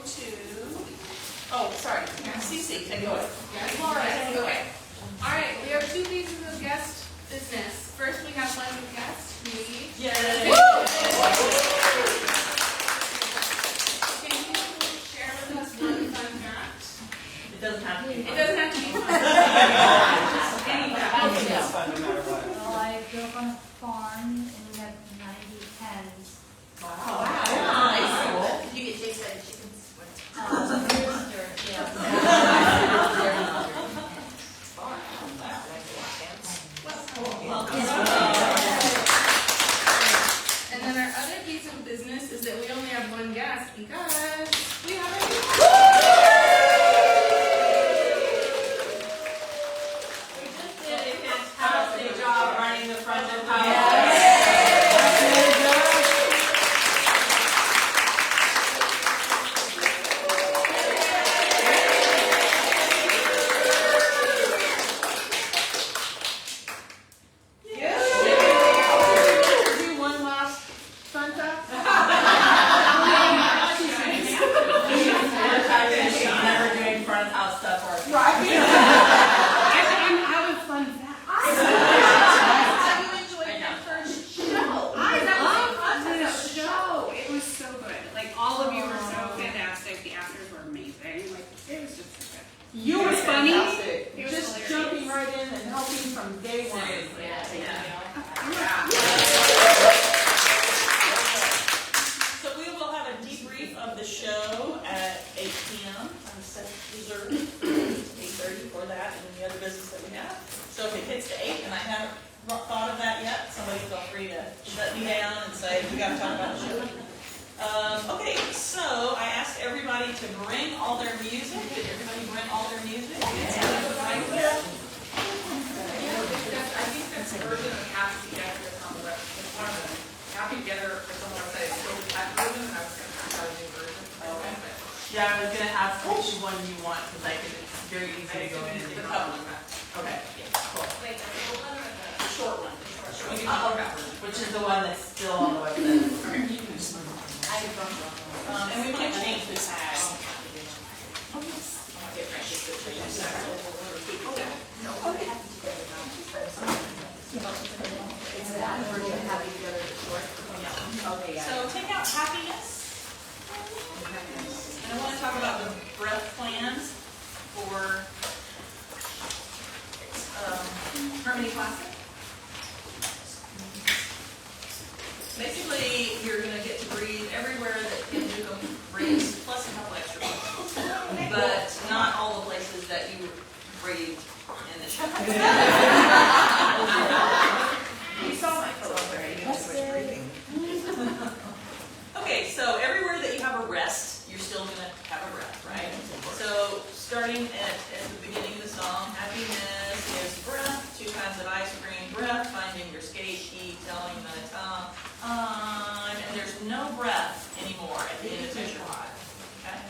to, oh, sorry, Cece, take it away. Yes. All right, Yes. okay. All right, we have two pieces of guest business. First, we have one guest, me. Yay. Can you share with us one fun fact? It doesn't have to be. It doesn't have to be fun. Just any fact. It's fun no matter what. Well, I grew up on a farm and we had 90 hens. Wow. Nice. You get chased by the chickens. Rooster, yeah. And then our other piece of business is that we only have one guest because we have a We just did a fantastic job running the front of house. Do one last fun fact? Never doing front of house stuff or. Right. I'm out of fun facts. Have you enjoyed your first show? I love this this show. It was so good. Like, all of you were so fantastic. The actors were amazing. Like, it was just so good. You It were was funny. fantastic. It was Just hilarious. jumping right in and helping from day one. Seriously. Yeah. So we will have a debrief of the show at 8 p.m. I'm set reserved 8:30 for that and the other business that we have. So if it hits to 8 and I haven't thought of that yet, somebody feel free to shut me down and say, we gotta talk about the show. Okay, so I asked everybody to bring all their music. Did everybody bring all their music? I think that's version of Happy Together is on the web. It's one of them. Happy Together, or someone would say, still the tech version, and I was going to try a new version. Okay. Yeah, I was gonna ask which one you want, because I can, it's very easy to go in and The do cover. Okay, cool. Wait, the full one or The short one. We can talk about version. Which is the one that's still on the website? And we might change this tag. So take out happiness. And I want to talk about the breath plans for Harmony Classic. Basically, you're going to get to breathe everywhere that Kim Newcomb breathes, plus a couple extra places. But not all the places that you breathe in the show. You saw my pillow there. You didn't do much breathing. Okay, so everywhere that you have a rest, you're still going to have a breath, right? So starting at the beginning of the song, happiness is breath, 2 kinds of ice cream, breath, finding your skate, sheet, telling the tongue, and there's no breath anymore at the end of measure 5. Okay?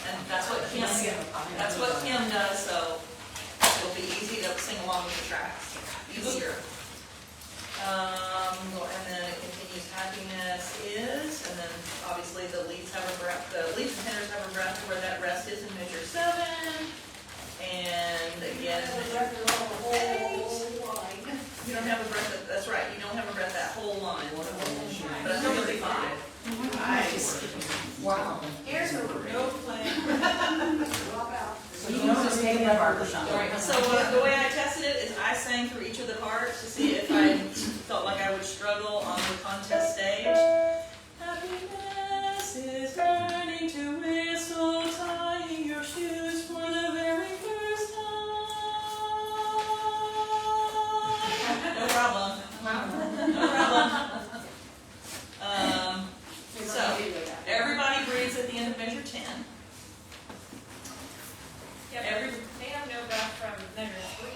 And that's what Kim does, so it'll be easy to sing along with the tracks. Easier. And then it continues, happiness is, and then obviously the leads have a breath, the leads and tenors have a breath where that rest is in measure 7, and again in measure 8. You don't have a breath, that's right, you don't have a breath that whole line, but it's only 5. Nice. Wow. Here's a no play. So you know just taking a barbershop. So the way I tested it is I sang through each of the parts to see if I felt like I would struggle on the contest stage. Happiness is burning to whistle, tying your shoes for the very first time. No problem. No problem. So everybody breathes at the end of measure 10. They have no breath from measure 3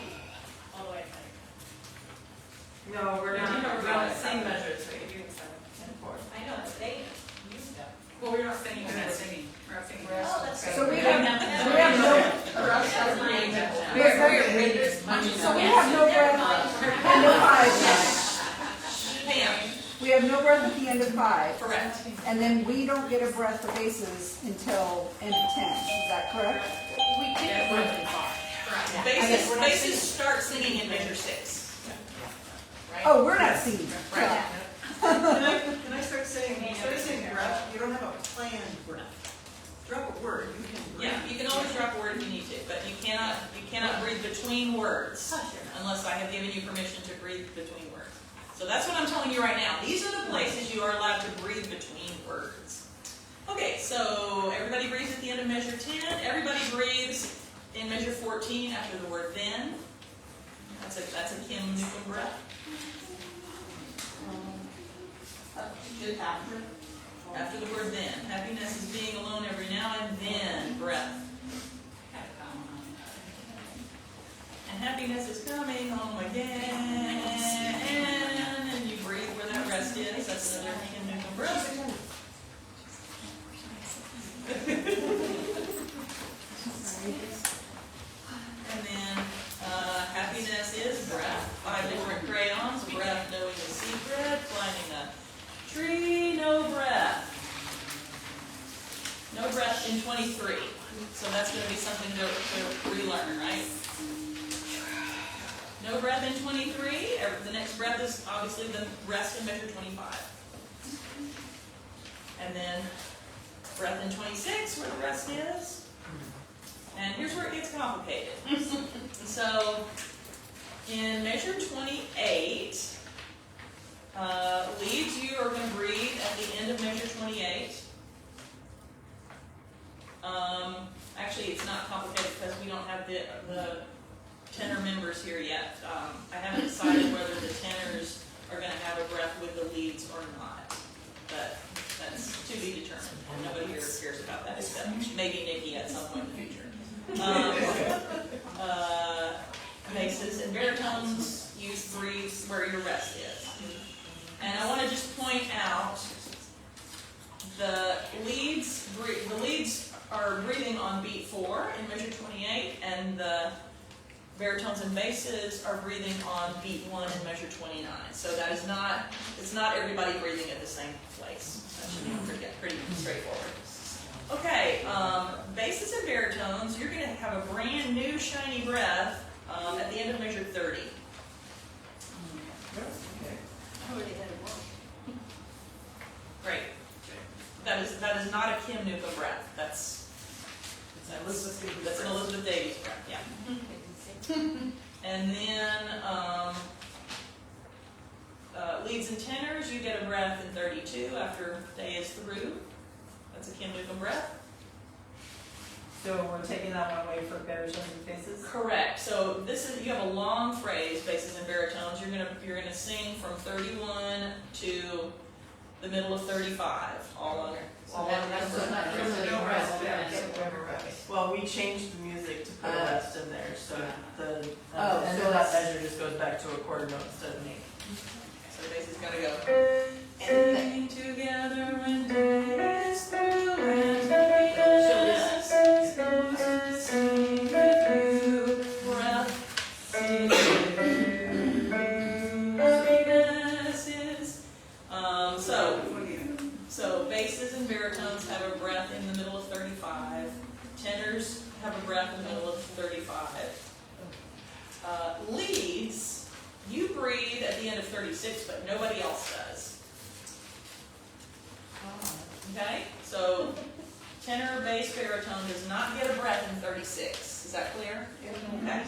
all the way to No, we're not sing measure 3. I know, but they use them. Well, we're not singing, we're not singing. We're not singing. Oh, that's So we have no breath. So we have no breath and no eyes. Pam, We we have no breath at the end of 5. Correct. And then we don't get a breath for bases until end of 10. Is that correct? We Yeah, did we're one. in five. Right. guess we're not Bases start singing in measure 6. Right? Oh, we're not singing. Right. Can I start saying, instead of saying breath, you don't have a planned breath. Drop a word, you can breathe. Yeah, you can always drop a word if you need to, but you cannot breathe between words unless I have given you permission to breathe between words. So that's what I'm telling you right now. These are the places you are allowed to breathe between words. Okay, so everybody breathes at the end of measure 10. Everybody breathes in measure 14 after the word then. That's a Kim Newcomb breath. Just after. After the word then. Happiness is being alone every now and then. Breath. And happiness is coming home again. And you breathe where that rest is. That's another Kim Newcomb breath. And then happiness is breath. 5 different crayons. Breath, knowing the secret. Climbing a tree, no breath. No breath in 23. So that's going to be something to relearn, right? No breath in 23. The next breath is obviously the rest in measure 25. And then breath in 26, where the rest is. And here's where it gets complicated. So in measure 28, leads, you are going to breathe at the end of measure 28. Actually, it's not complicated because we don't have the tenor members here yet. I haven't decided whether the tenors are going to have a breath with the leads or not. But that's to be determined. Nobody here cares about that except maybe Nikki at some point in the future. Basses and baritones use breathes where your rest is. And I want to just point out the leads are breathing on beat 4 in measure 28, and the baritones and basses are breathing on beat 1 in measure 29. So that is not, it's not everybody breathing at the same place. That should be pretty straightforward. Okay, basses and baritones, you're going to have a brand new shiny breath at the end of measure 30. Great. That is not a Kim Newcomb breath. That's an Elizabeth Davies breath. Yeah. And then leads and tenors, you get a breath in 32 after day is through. That's a Kim Newcomb breath. So we're taking that one away for baritones and basses? Correct. So this is, you have a long phrase, basses and baritones. You're gonna sing from 31 to the middle of 35, all under. Well, we changed the music to put a rest in there, so the end so of that measure just goes back to a quarter note instead of an 8. So the bass is gonna go. Sing together when day is through and rest goes sing through breath. So basses and baritones have a breath in the middle of 35. Tenors have a breath in the middle of 35. Leads, you breathe at the end of 36, but nobody else does. Okay? So tenor, bass, baritone does not get a breath in 36. Is that clear? Okay.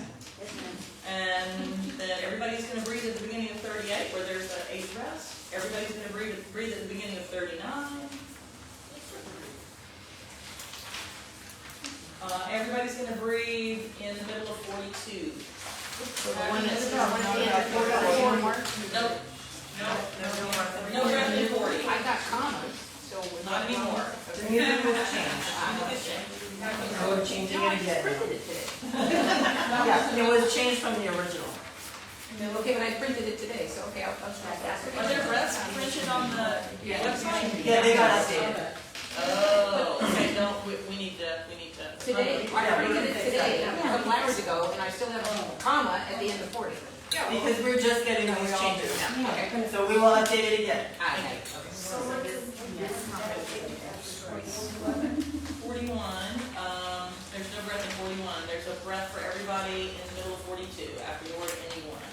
And then everybody's going to breathe at the beginning of 38, where there's an 8th rest. Everybody's going to breathe at the beginning of 39. Everybody's going to breathe in the middle of 42. So the one that's Nope. No breath in 40. I got commas, so. Not anymore. The music was changed. So we're changing it again. Printed it today. Yeah, it was changed from the original. Okay, but I printed it today, so okay, I'll try that. Are there breaths printed on the website? Yeah, they got updated. Oh, okay, no, we need to. Today, I printed it today, a couple hours ago, and I still have a comma at the end of 40. Because we're just getting these changes now. Okay. So we will update it again. Okay. 41, there's no breath in 41, there's a breath for everybody in the middle of 42, after the word anyone.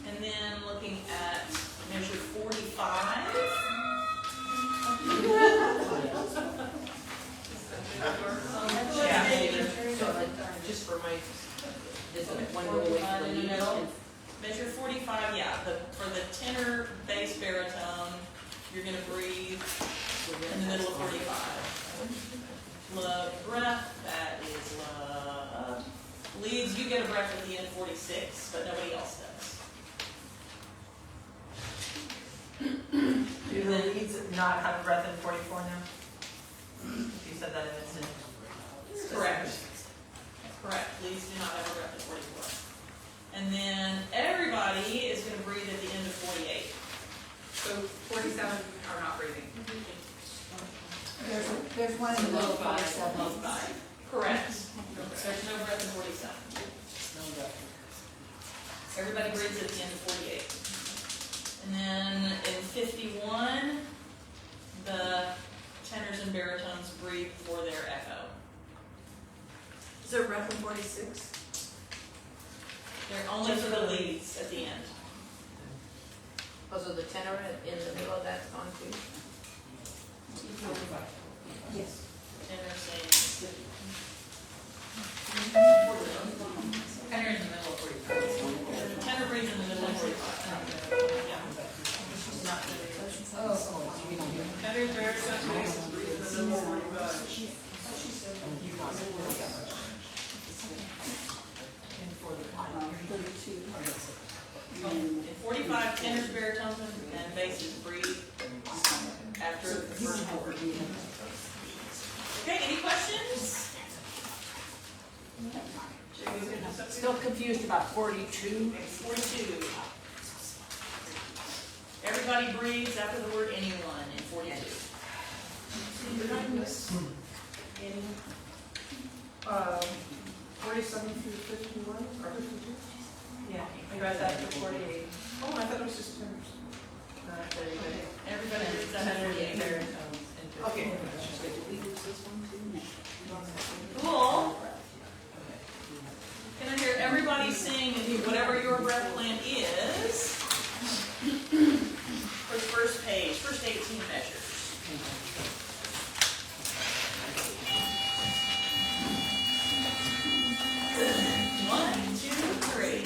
And then looking at measure 45. Just for my, Is it one go away from the middle? Measure 45, yeah, for the tenor, bass, baritone, you're gonna breathe in the middle of 45. Love, breath, that is love. Leads, you get a breath at the end 46, but nobody else does. do the leads not have a breath in 44 now? You said that in this. Correct. Correct, leads do not have a breath at 44. And then everybody is gonna breathe at the end of 48. So 47 are not breathing. There's one in the middle of 47. Correct. There's no breath in 47. Everybody breathes at the end of 48. And then in 51, the tenors and baritones breathe for their echo. Is there breath in 46? They're only for the leads at the end. Also, the tenor in the middle of that song too. Yes. Tenor sings. Tenor in the middle of 45. Tenor breathes in the middle of 45. Yeah. Tenor, baritone, bass, breathe in the middle of 45. In 45, tenors, baritones, and basses breathe after the first chord. Okay, any questions? Still confused about 42. 42. Everybody breathes after the word anyone in 42. Did I miss any? 47 through 51 or 52? Yeah, I read that to 48. Oh, I thought it was just tenors. Everybody breathes after 48. Okay. Cool. Can I hear everybody sing whatever your breath plan is? For the first page, first 18 measures. One, two, three.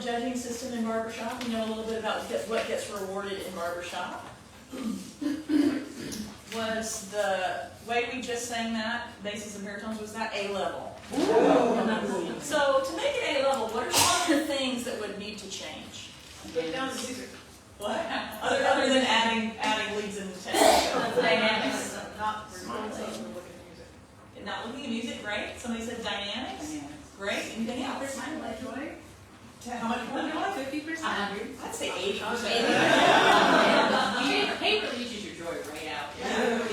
judging system in barbershop. We know a little bit about what gets rewarded in barbershop. Was the way we just sang that, basses and baritones, was that A level? So to make it A level, what are some of the things that would need to change? Get down to music. What? Other than adding leads in the text. Dynamics. Not responsive, we're looking at music. Not looking at music, right? Somebody said dynamics. Great. Anything else? How much more? 50%. I'd say 80%. Paper reaches your joy right out. Yeah.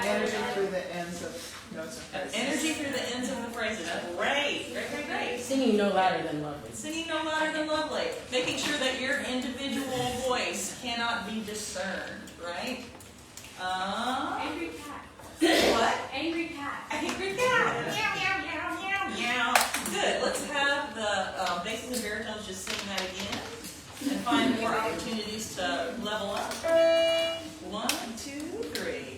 Energy through the ends of notes and phrases. Energy through the ends of the phrases. Great. Singing no louder than lovely. Singing no louder than lovely. Making sure that your individual voice cannot be discerned, right? Angry cat. What? Angry cat. Angry cat. Meow, meow, meow, meow, meow. Good. Let's have the basses and baritones just sing that again and find more opportunities to level up. 1, 2, 3.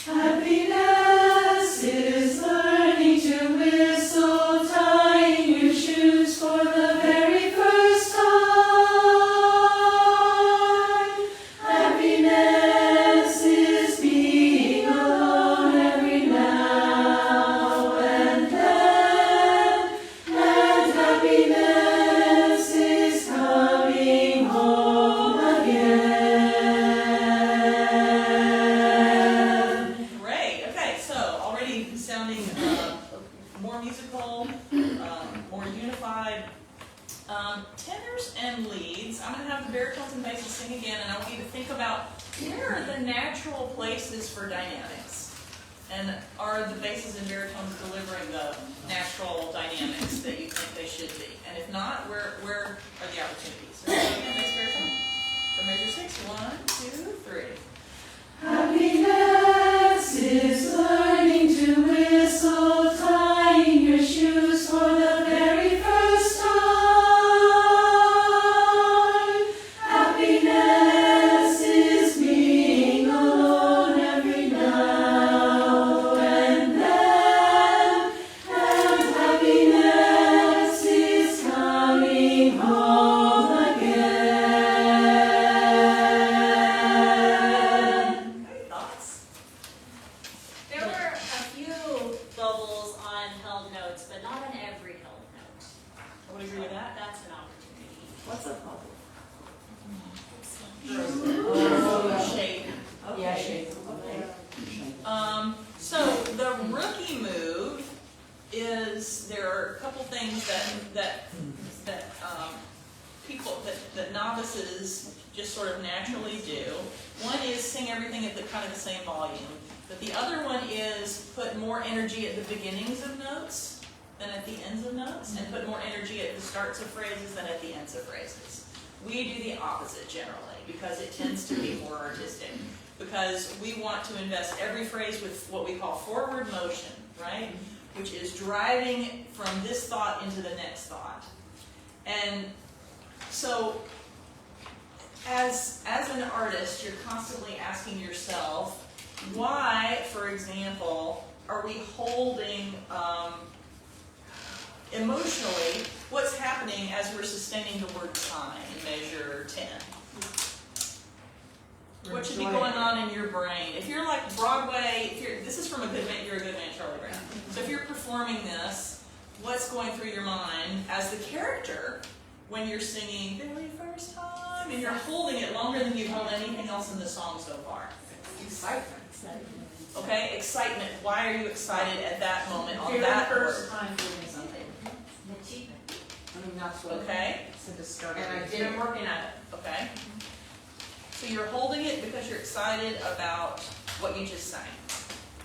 Happiness is learning to whistle, tying your shoes for the very first time. Happiness is being alone every now and then. And happiness is coming home again. Great. Okay, so already sounding more musical, more unified. Tenors and leads. I'm going to have the baritones and basses sing again, and I want you to think about where are the natural places for dynamics, and are the basses and baritones delivering the natural dynamics that you think they should be? And if not, where are the opportunities? Bass baritone for measure 6. 1, 2, 3. Happiness is learning to whistle, tying your shoes for the very first time. Happiness is being alone every now and then. And happiness is coming home again. Any thoughts? There were a few bubbles on held notes, but not on every held note. I would agree with that. That's an opportunity. What's a bubble? Shape. Yeah, shape. So the rookie move is there are a couple things that people that novices just sort of naturally do. One is sing everything at the kind of the same volume. But the other one is put more energy at the beginnings of notes than at the ends of notes, and put more energy at the starts of phrases than at the ends of phrases. We do the opposite generally because it tends to be more artistic. Because we want to invest every phrase with what we call forward motion, right? Which is driving from this thought into the next thought. And so as an artist, you're constantly asking yourself, why, for example, are we holding emotionally what's happening as we're sustaining the word time in measure 10? What should be going on in your brain? If you're like Broadway, this is from You're a Good Man, Charlie Brown. So if you're performing this, what's going through your mind as the character when you're singing very first time, and you're holding it longer than you've held anything else in the song so far? Excitement. Okay, excitement. Why are you excited at that moment on Very that first word? time doing something. Achievement. I mean, that's what. Okay, It's a discovery. And I did it working at it. okay. So you're holding it because you're excited about what you just sang.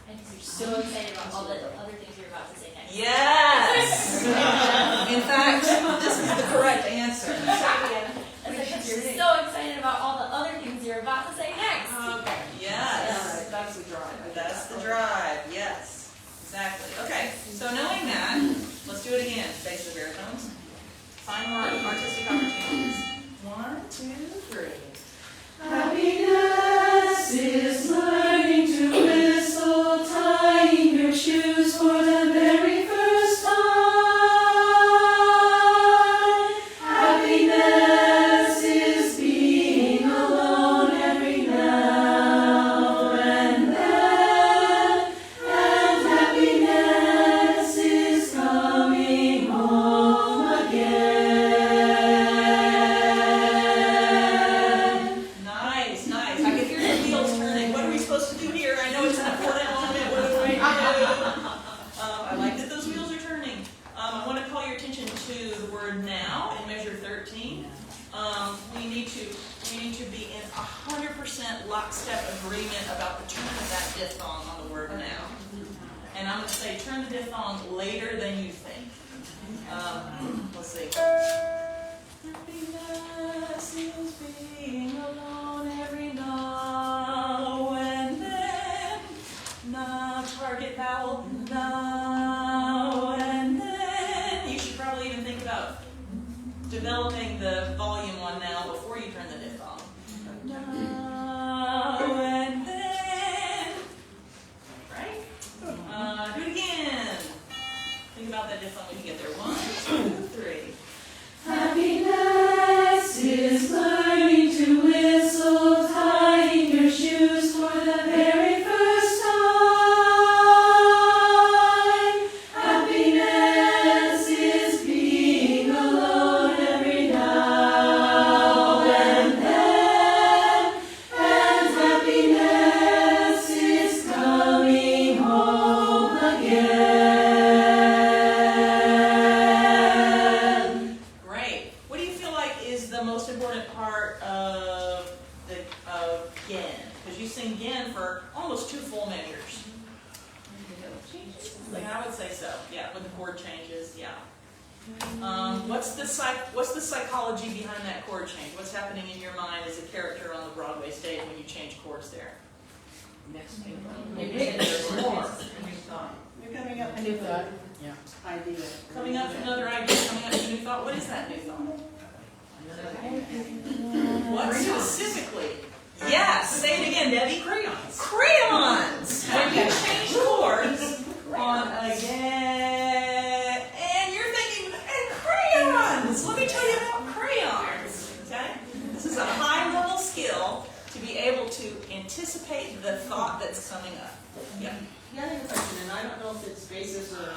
And you're so excited about all the other things you're about to say next. Yes! In fact, this is the correct answer. It's like you're so excited about all the other things you're about to say next. Okay, yes. Alright, that's the drive. That's the drive, yes. Exactly. Okay, so knowing that, let's do it again. Bass and baritones. Find more artistic opportunities. 1, 2, 3. Happiness is learning to whistle, tying your shoes for the very first time. lockstep agreement about the turn of that diphthong on the word now. And I'm going to say turn the diphthong later than you think. Let's see. Happiness is being alone every now and then. Now, target vowel, now and then. You should probably even think about developing the volume on now before you turn the diphthong. Now and then. Right? Do it again. Think about that diphthong when you get there. 1, 2, 3. Happiness is learning to whistle, tying your shoes for the very first time. Happiness is being alone every now and then. And happiness is coming home again. Great. What do you feel like is the most important part of again? Because you sing again for almost 2 full measures. Yeah, I would say so. Yeah, with the chord changes. Yeah. What's the psychology behind that chord change? What's happening in your mind as a character on the Broadway stage when you change chords there? You're coming up A new thought. idea. Coming up with another idea, coming up with a new thought. What is that new thought? What specifically? Yes, say it again, Debbie. Crayons. Crayons! When you change chords on again, and you're thinking, and crayons! Let me tell you about crayons, okay? This is a high-level skill to be able to anticipate the thought that's coming up. Yeah. Yeah, I have a question, and I don't know if it's basis or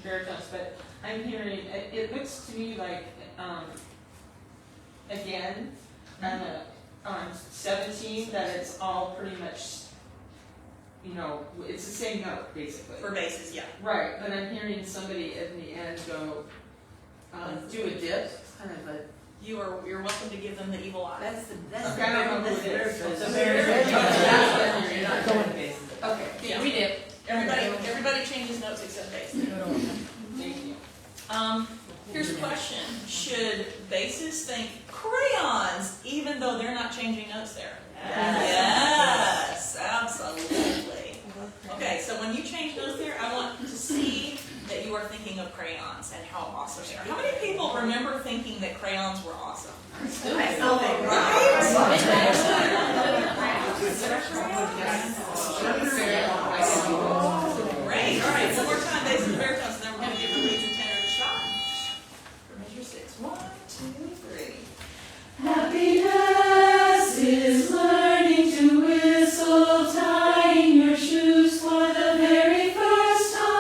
baritone, but I'm hearing, it looks to me like, again, on 17, that it's all pretty much, it's the same note, basically. For basses, yeah. Right, but I'm hearing somebody in the end go, do a dip, kind of a. You're welcome to give them the evil eye. Okay, I don't know who it is. It's a very, you're not going to basis. Okay, Yeah. we dip. Everybody changes notes except bass. Thank you. Here's a question. Should bassists think crayons even though they're not changing notes there? Yes, absolutely. Okay, so when you change notes there, I want to see that you are thinking of crayons and how awesome they are. How many people remember thinking that crayons were awesome? I still think. Great, all right, one more time, basses and baritones, and then we're going to give the leads and tenors a shot. For measure 6. 1, 2, 3. Happiness is learning to whistle, tying your shoes for the very first time.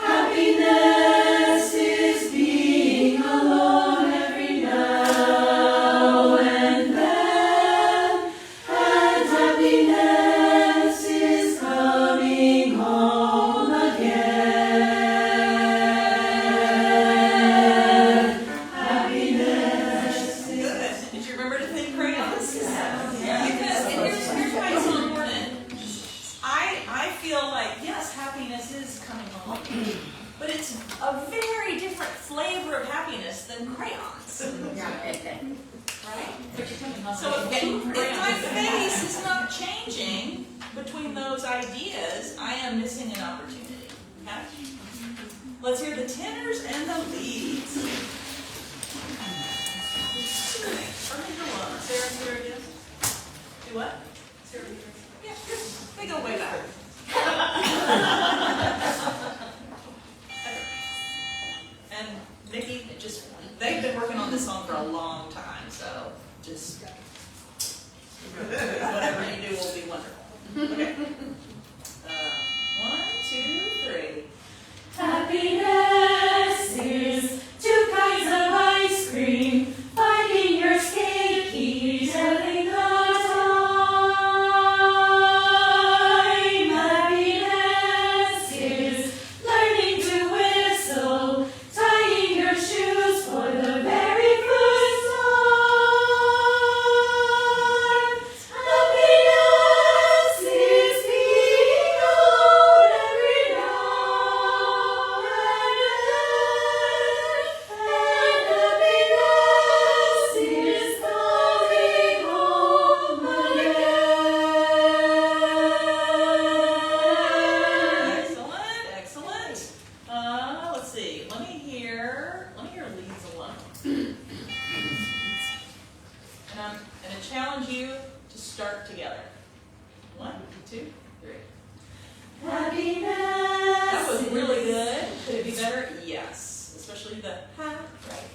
Happiness is being alone every now and then. And happiness is coming home again. Happiness is. Good. Did you remember to think crayons? Because, and here's why it's so important. I feel like, yes, happiness is coming home, but it's a very different flavor of happiness than crayons. Right? So if my face is not changing between those ideas, I am missing an opportunity. Okay? Let's hear the tenors and the leads. Measure 1. Sarah, again. Do what? Sarah, yeah, good. They go way back. And Nikki, they've been working on this song for a long time, so just whatever you do will be wonderful. Okay. 1, 2, 3. Happiness is 2 kinds of ice cream, finding your skate key, telling the time. Happiness is learning to whistle, tying your shoes for the very first time. And I'm gonna challenge you to start together. 1, 2, 3. Happiness. That was really good. Could it be better? Yes. Especially the ha, right?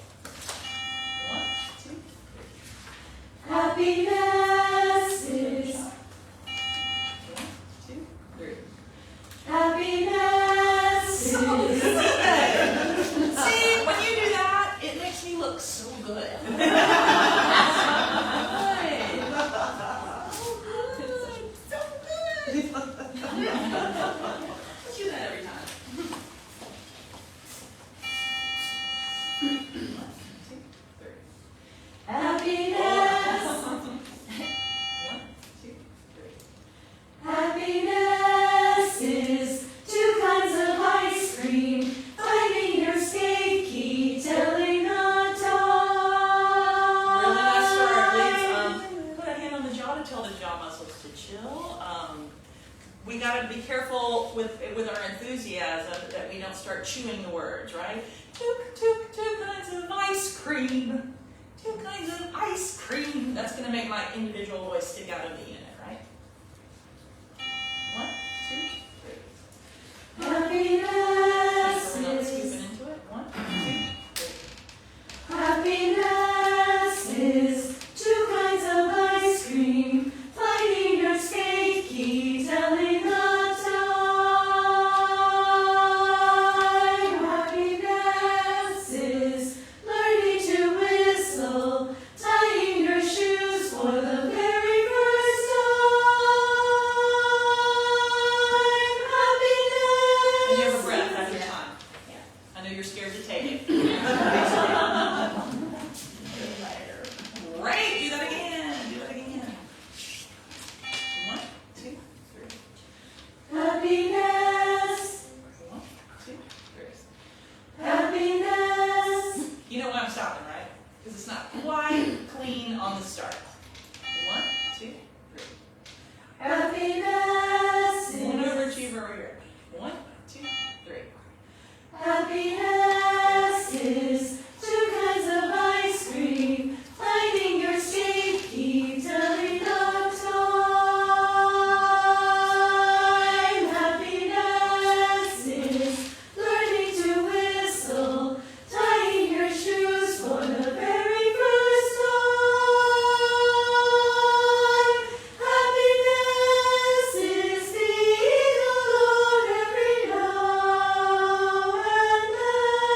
1, 2, 3. Happiness is. 1, 2, 3. Happiness is. See, when you do that, it makes me look so good. Let's do that every time. 1, 2, 3. Happiness. 1, 2, 3. Happiness is 2 kinds of ice cream, finding your skate key, telling a toy. Really nice start, leads. Put a hand on the jaw to tell the jaw muscles to chill. We gotta be careful with our enthusiasm that we don't start chewing the words, right? 2 kinds of ice cream. 2 kinds of ice cream. That's gonna make my individual voice stick out of the unit, right? 1, 2, 3. Happiness So we're not is. scooping into it. 1, 2, 3. Happiness is 2 kinds of ice cream, finding your skate key, telling the time. Happiness is learning to whistle, tying your shoes for the very first time. Happiness. And you have a breath, that's your time. I know you're scared to take it. Great, do that again. Do that again. 1, 2, 3. Happiness. 1, 2, 3. Happiness. You know why I'm stopping, right? Because it's not quite clean on the start. 1, 2, 3. Happiness One is. overachiever over here. 1, 2, 3. Happiness is 2 kinds of ice cream, finding your skate key, telling the time. Happiness is learning to whistle, tying your shoes for the very first time. Happiness is the eagle on every now and then.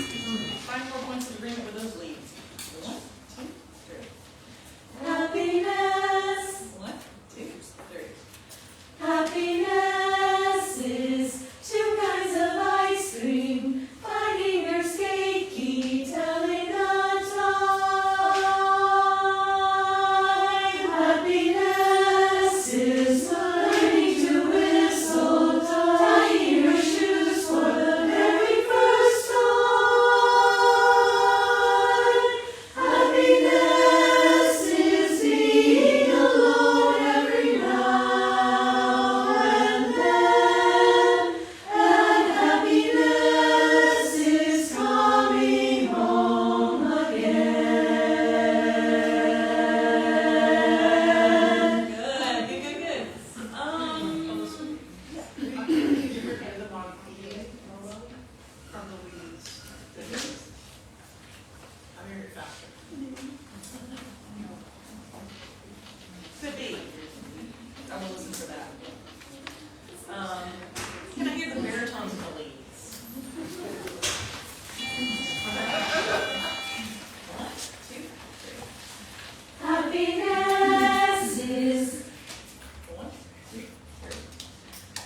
Find more points of agreement with those leads. 1, 2, 3. Happiness. 1, 2, 3. Happiness is 2 kinds of ice cream, finding your skate key, telling the time. Happiness is learning to whistle, tying your shoes for the very first time. Happiness is being alone every now and then, and happiness is coming home again. Good, good, good, good. From the weeds. I'm hearing it faster. Could be. I will listen for that. Can I hear the baritones and the leads? 1, 2, 3. Happiness is 1, 2, 3.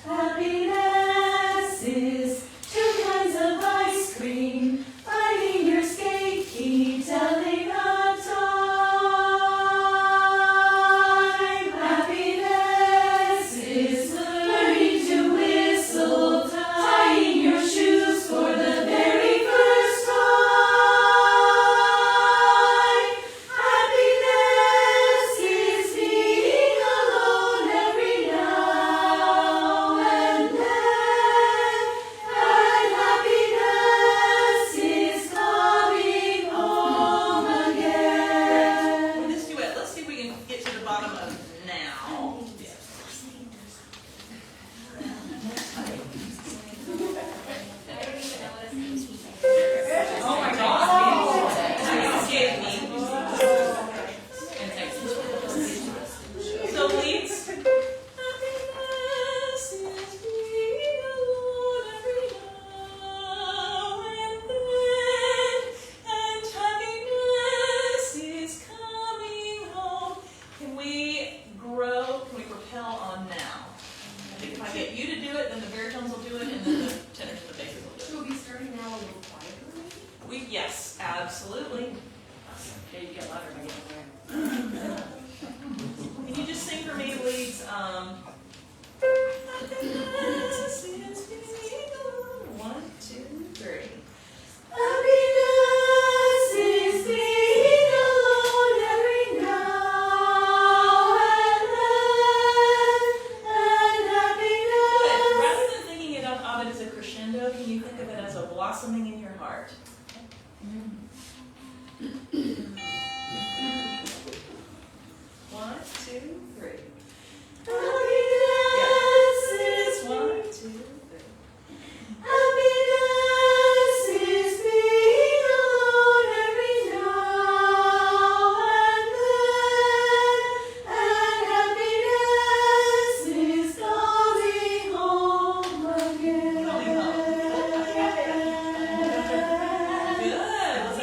Happiness is 2 kinds of ice cream, finding your skate key, telling the time. Happiness is learning to whistle, tying your shoes for the very first time. Happiness is being alone every now and then, and happiness is coming home again. With this duet, let's see if we can get to the bottom of now. I don't even know what a speech is. Oh my God. You escaped me. In Texas. So leads. Happiness is being alone every now and then, and happiness is coming home. Can we grow? Can we propel on now? I think if I get you to do it, then the baritones will do it, and then the tenors and the basses will do it. We'll be starting now a little quieter, maybe? Yes, absolutely. Yeah, you get louder by getting away. Can you just sing for me, leads? Happiness is being alone. 1, 2, 3. Happiness is being alone every now and then, and Good. happiness. Rather than thinking of it as a crescendo, can you think of it as a blossoming in your heart? 1, 2, 3. Happiness is 1, 2, 3. Happiness is being alone every now and then, and happiness is coming home again. Coming home. Good. Let's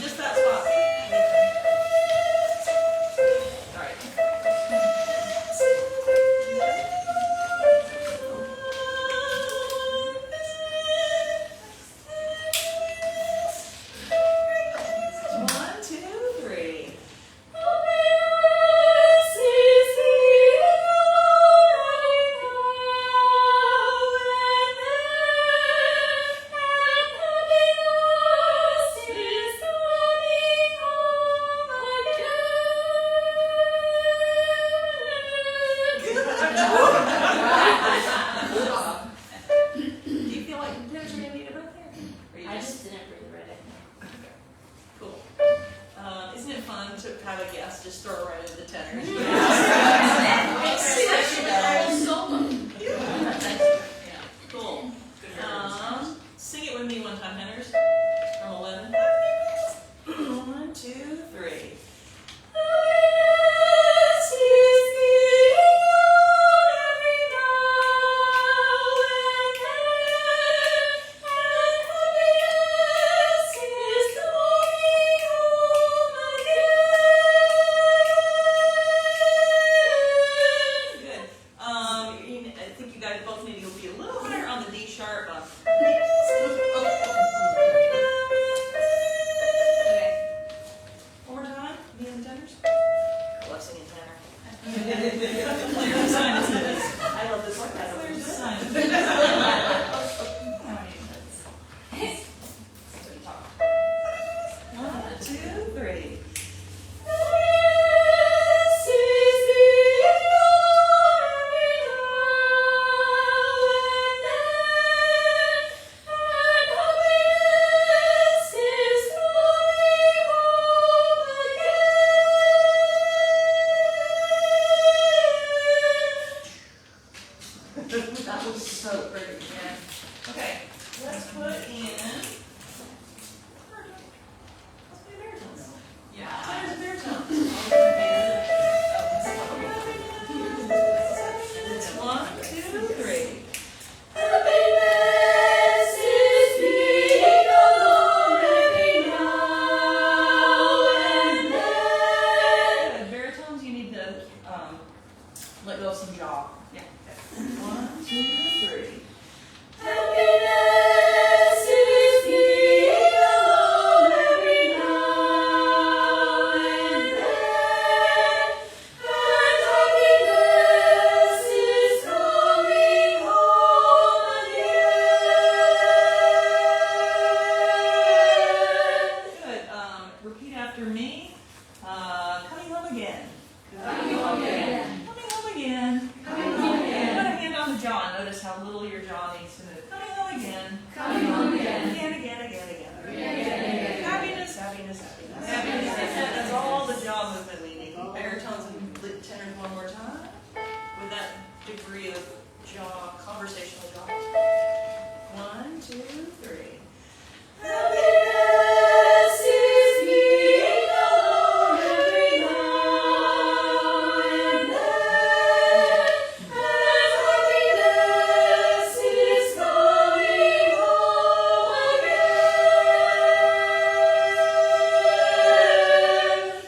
Just that spot. All right. One, two, three. Do you feel like there's a need about there? Or you I just didn't read it. Cool. Isn't it fun to have a guest just throw right into the tenor? Yeah, cool. Sing it with me one time, Henners. From 11. 1, 2, 3. Good. I think you guys both need to be a little higher on the D sharp. One more time. Me and the tenors. I love singing tenor. Clear the sinuses. I love this one. Clear the sinuses. One, two, three. That was so pretty. Yeah. Okay, let's put in. Let's play baritones. Yeah. Tenors and baritones. It's 1, 2, 3. Good. Baritones, you need to let go of some jaw. Yeah. 1, 2, 3. Good. Repeat after me. Coming home again. Coming home again. Coming home again. Coming home again. Put a hand on the jaw. Notice how little your jaw needs to move. Coming home again. Coming home again. Again, again, again, again. Again. Happiness, happiness, happiness. Happiness. That's all the jaw movement we need. Baritones and tenors one more time. With that degree of jaw, conversational jaw. 1, 2, 3.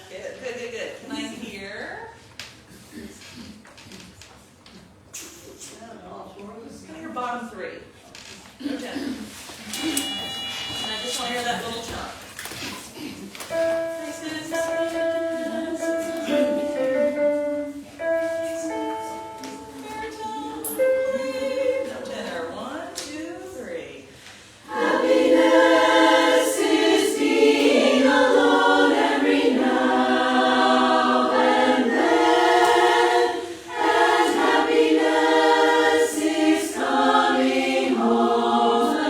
Good, good, good, good. Can I hear? Can I hear bottom 3? No tenor. And I just want to hear that little chunk. No tenor. 1, 2, 3. Happiness is coming home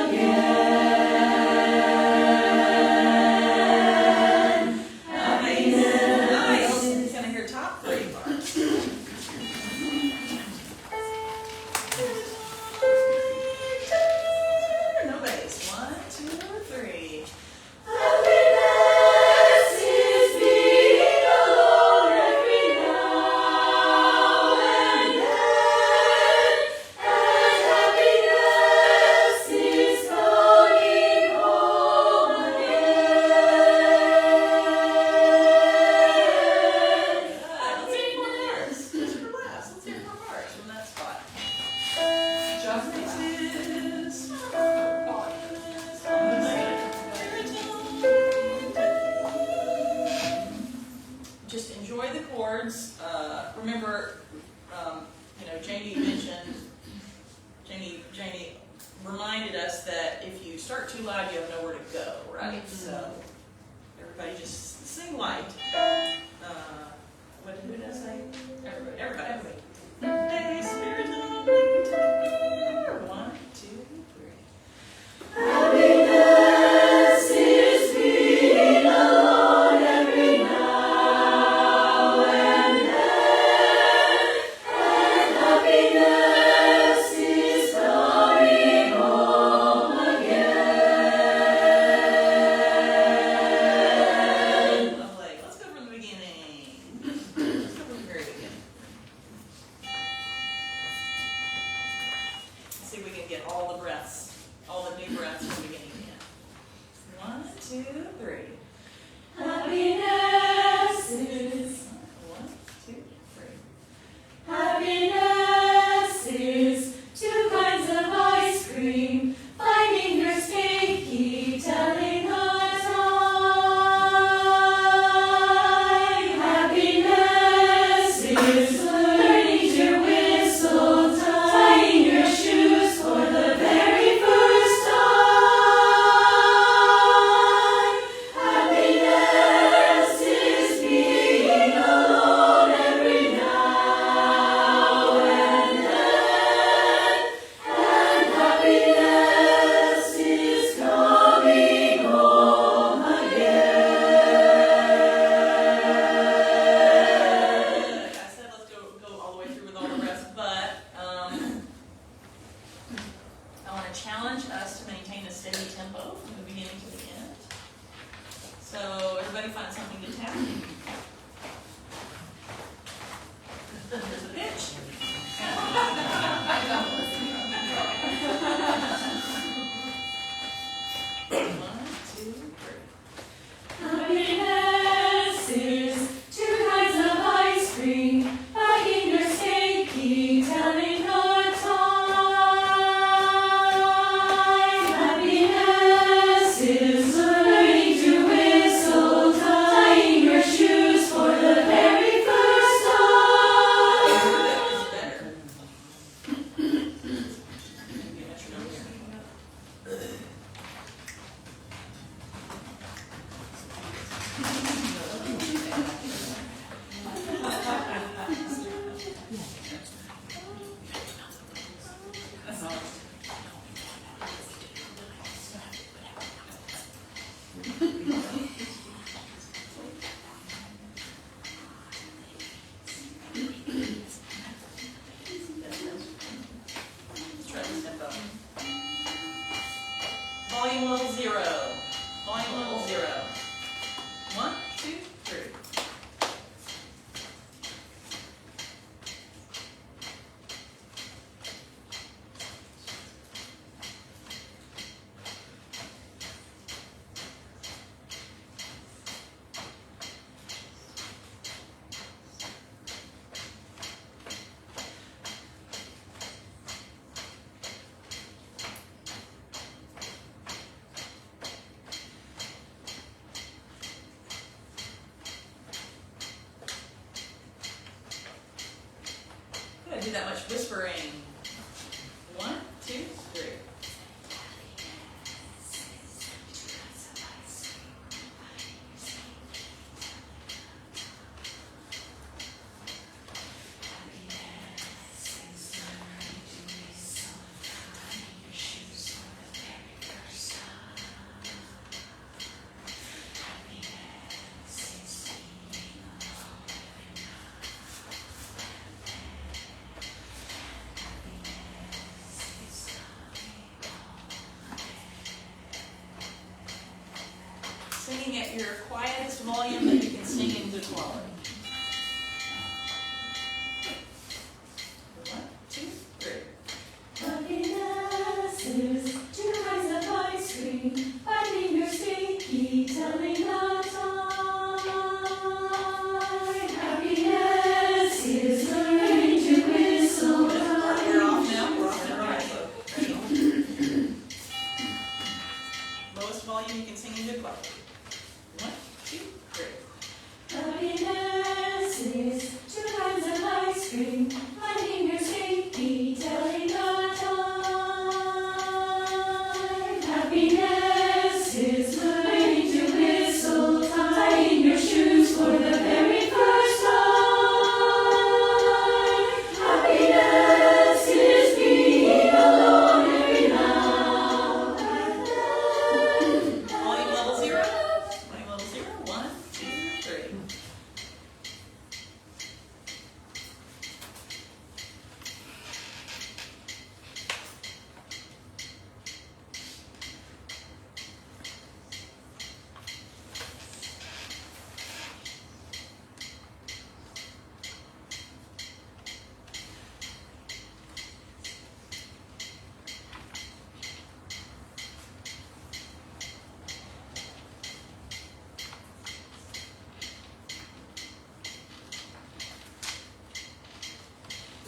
if you start too loud, you have nowhere to go, right? So everybody just sing light. What did it say? Everybody. Hey, Spirit of the Winter. 1, 2, 3. Happiness is being alone every now and then, and happiness is coming home again. Lovely. Let's go from the beginning. Let's go from the very beginning. Let's see if we can get all the breaths, all the new breaths from the beginning again. 1, 2, 3. Happiness is 1, 2, 3. Happiness is 2 kinds of ice cream, finding your skate key, telling the time. Happiness is learning to whistle, tying your shoes for the very first time. Happiness is being alone every now and then, and happiness is coming home again. I said let's go all the way through with all the breaths, but I want to challenge us to maintain a steady tempo from the beginning to the end. So everybody find something to tap. There's a pitch. One, 2, 3. Happiness is 2 kinds of ice cream, finding your skate key, telling the time. Happiness is learning to whistle, tying your shoes for the very first time. Better. Let's try this tempo. Volume level 0. Volume level 0. 1, 2, 3. Good, do that much whispering. 1, 2, 3. Singing at your quietest volume that you can sing in good quality. 1, 2, 3. Happiness is 2 kinds of ice cream, finding your skate key, telling the time. Happiness is learning to whistle, We're off now. We're off now. Ready? Lowest volume you can sing in good quality. 1, 2, 3. Happiness is 2 kinds of ice cream, finding your skate key, telling the time. Happiness is learning to whistle, tying your shoes for the very first time. Happiness is being alone every now and then. Volume level 0. Volume level 0. 1, 2, 3.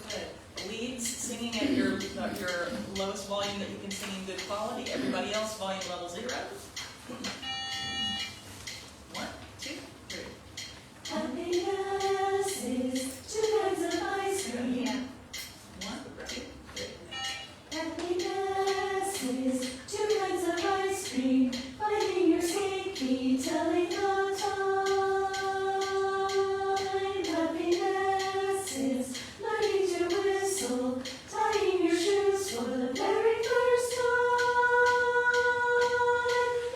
Good. Leads singing at your lowest volume that you can sing in good quality. Everybody else volume level 0. 1, 2, 3. Happiness is 2 kinds of ice cream. 1, 2, 3. Happiness is 2 kinds of ice cream. Finding your skate key, telling the time. Happiness is learning to whistle, tying your shoes for the very first time.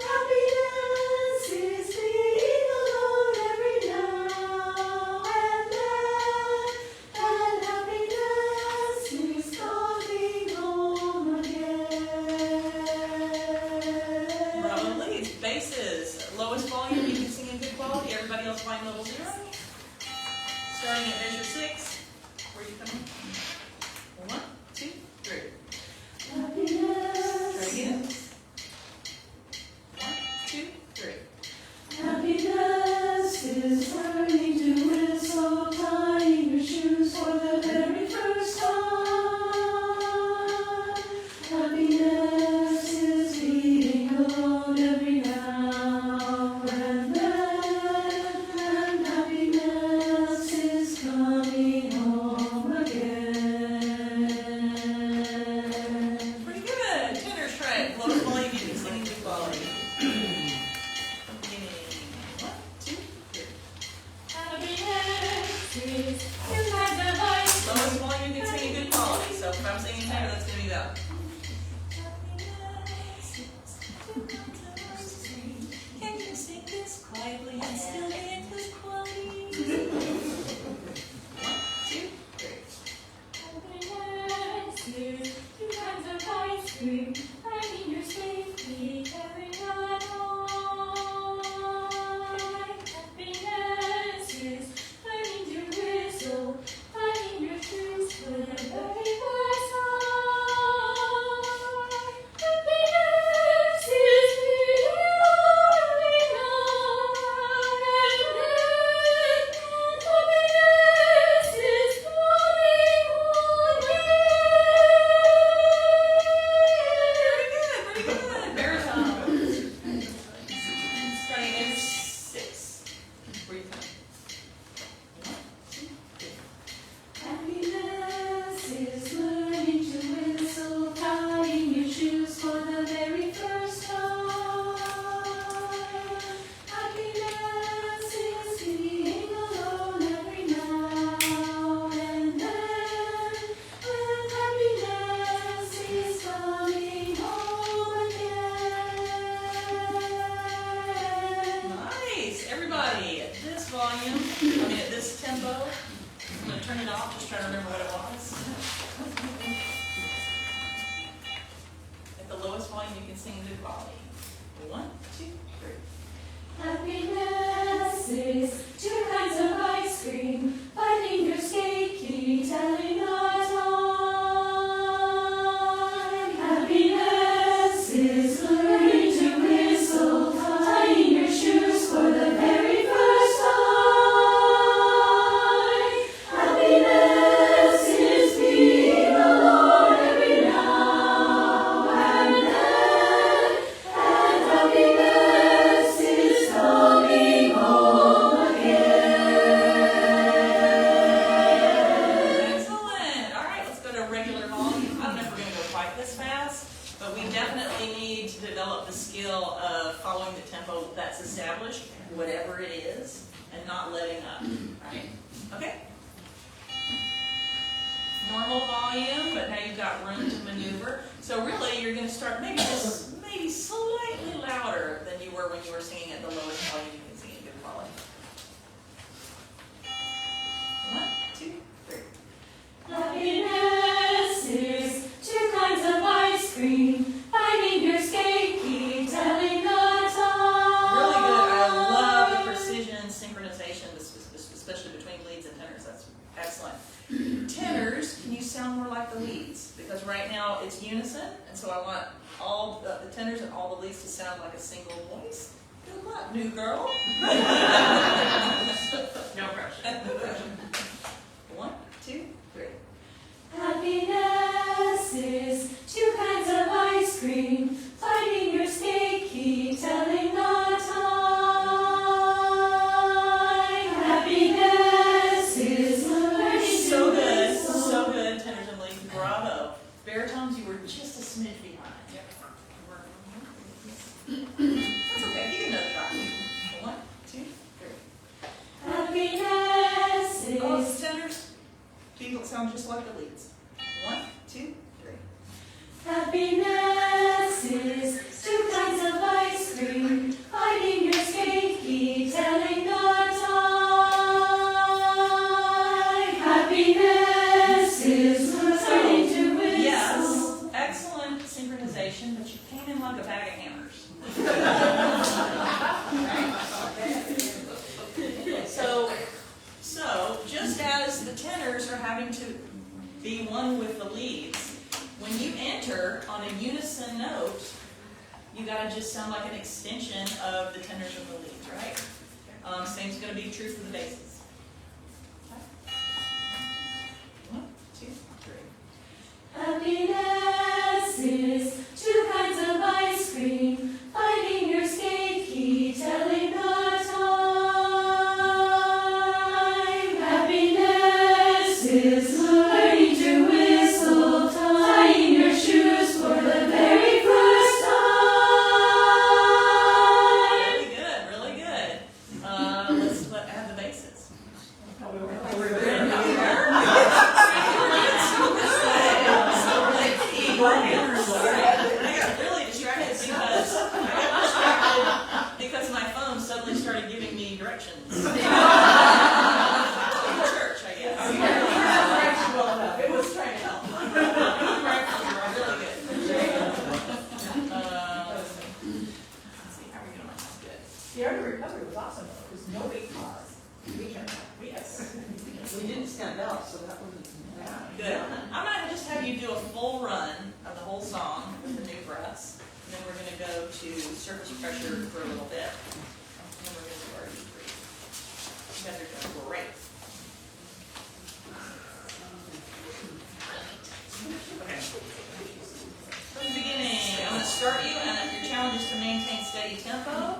Happiness is being alone every now and then. And happiness is coming home again. Bravo leads. Basses. Lowest volume you can sing in good quality. Everybody else volume level 0. Starting at measure 6. Where are you coming? 1, 2, 3. Try Happiness. again. 1, 2, 3. Happiness is learning to whistle, tying your shoes for the very first time. Happiness is being alone every now and then. And happiness is coming home again. Pretty good. Tenor shred. Lowest volume you can sing in good quality. Beginning. 1, 2, 3. Happiness is 2 kinds of ice cream. Lowest volume you can sing in good quality. So if I'm singing tenor, that's going to be that. Can you sing this quietly and still be in good quality? 1, 2, 3. Happiness is 2 kinds of ice cream. Finding your safety every night. Happiness is learning to whistle, tying your shoes for the very first time. Happiness is being alone every now and then. Happiness is coming home again. Pretty good. Baritone. Starting at 6. Where you coming? 1, 2, 3. Happiness is learning to whistle, tying your shoes for the very first time. Happiness is being alone every now and then. And happiness is coming home again. Nice. Everybody, at this volume, at this tempo, I'm going to turn it off, just trying to remember what it was. At the lowest volume, you can sing in good quality. 1, 2, 3. Happiness is 2 kinds of ice cream. Finding your skate key, telling the time. Happiness is learning to whistle, tying your shoes for the very first time. Happiness is being alone every now and then. And happiness is coming home again. definitely need to develop the skill of following the tempo that's established, whatever it is, and not letting up, right? Okay? Normal volume, but now you've got room to maneuver. So really, you're going to start maybe just maybe slightly louder than you were when you were singing at the lowest volume you can sing in good quality. 1, 2, 3. Happiness is 2 kinds of ice cream. Finding your skate key, telling the time. Really good. I love the precision, synchronization, especially between leads and tenors. That's excellent. Tenors, can you sound more like the leads? Because right now it's unison, and so I want all the tenors and all the leads to sound like a single voice. Good luck, new girl. No pressure. 1, 2, 3. Happiness is 2 kinds of ice cream. Finding your skate key, telling the time. Happiness is learning So to good, whistle. so good, tenors and leads. Bravo. Baritones, you were just a smidge behind. That's okay. You can know the track. 1, 2, 3. Happiness Oh, is tenors, people sound just like the leads. 1, 2, 3. Happiness is 2 kinds of ice cream. Finding your skate key, telling the time. Happiness is learning to whistle. Yes, excellent synchronization, but you came in like a bag of hammers. So just as the tenors are having to be one with the leads, when you enter on a unison note, you gotta just sound like an extension of the tenors and the leads, right? Same's gonna be true for the basses. Okay. 1, 2, 3. Happiness is 2 kinds of ice cream. Finding your skate key, telling the time. Happiness is learning to whistle, tying your shoes for the very first time. Really good, really good. Let's add the basses. I got really distracted because my phone suddenly started giving me directions. Church, I guess. It was trying to help. Really good. Let's see, how are we doing? That's good. The art of recovery was awesome though, because nobody paused. Yes. We didn't stand out, so that wasn't bad. Good. I'm going to just have you do a full run of the whole song with the new breaths. And then we're going to go to surface pressure for a little bit. And then we're going to do our deep breathe. You guys are doing great. Okay. From the beginning, I'm going to start you, and your challenge is to maintain steady tempo.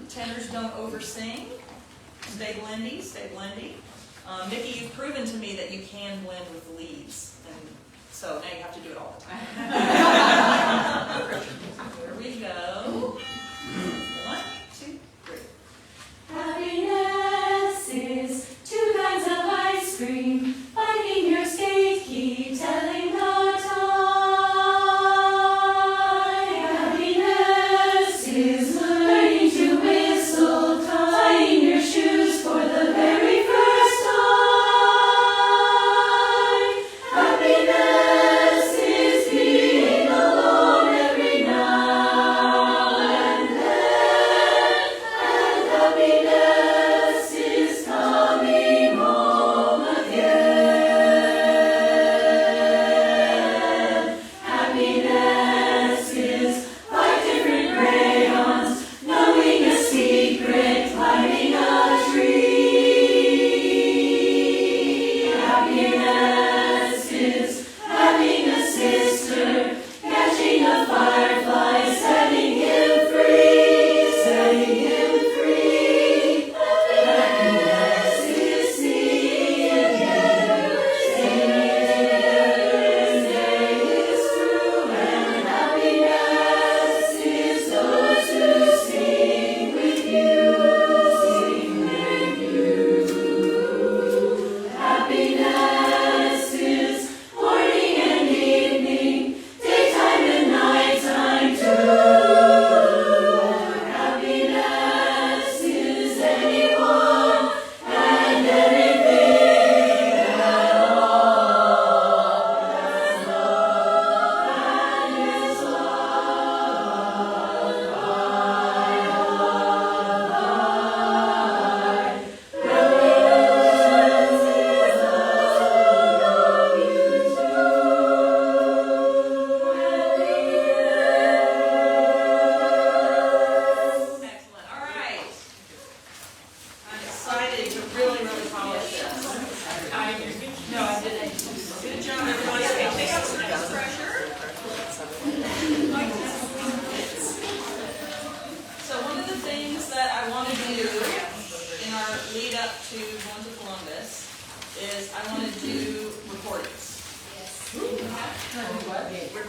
Tenors don't oversing. Stay blendy, stay blendy. Nikki, you've proven to me that you can blend with the leads, and so now you have to do it all the time. Here we go. 1, 2, 3. Happiness is 2 kinds of ice cream. Finding your skate key, telling the time. Happiness is learning to whistle, tying your shoes for the very first time. Happiness is being alone every night.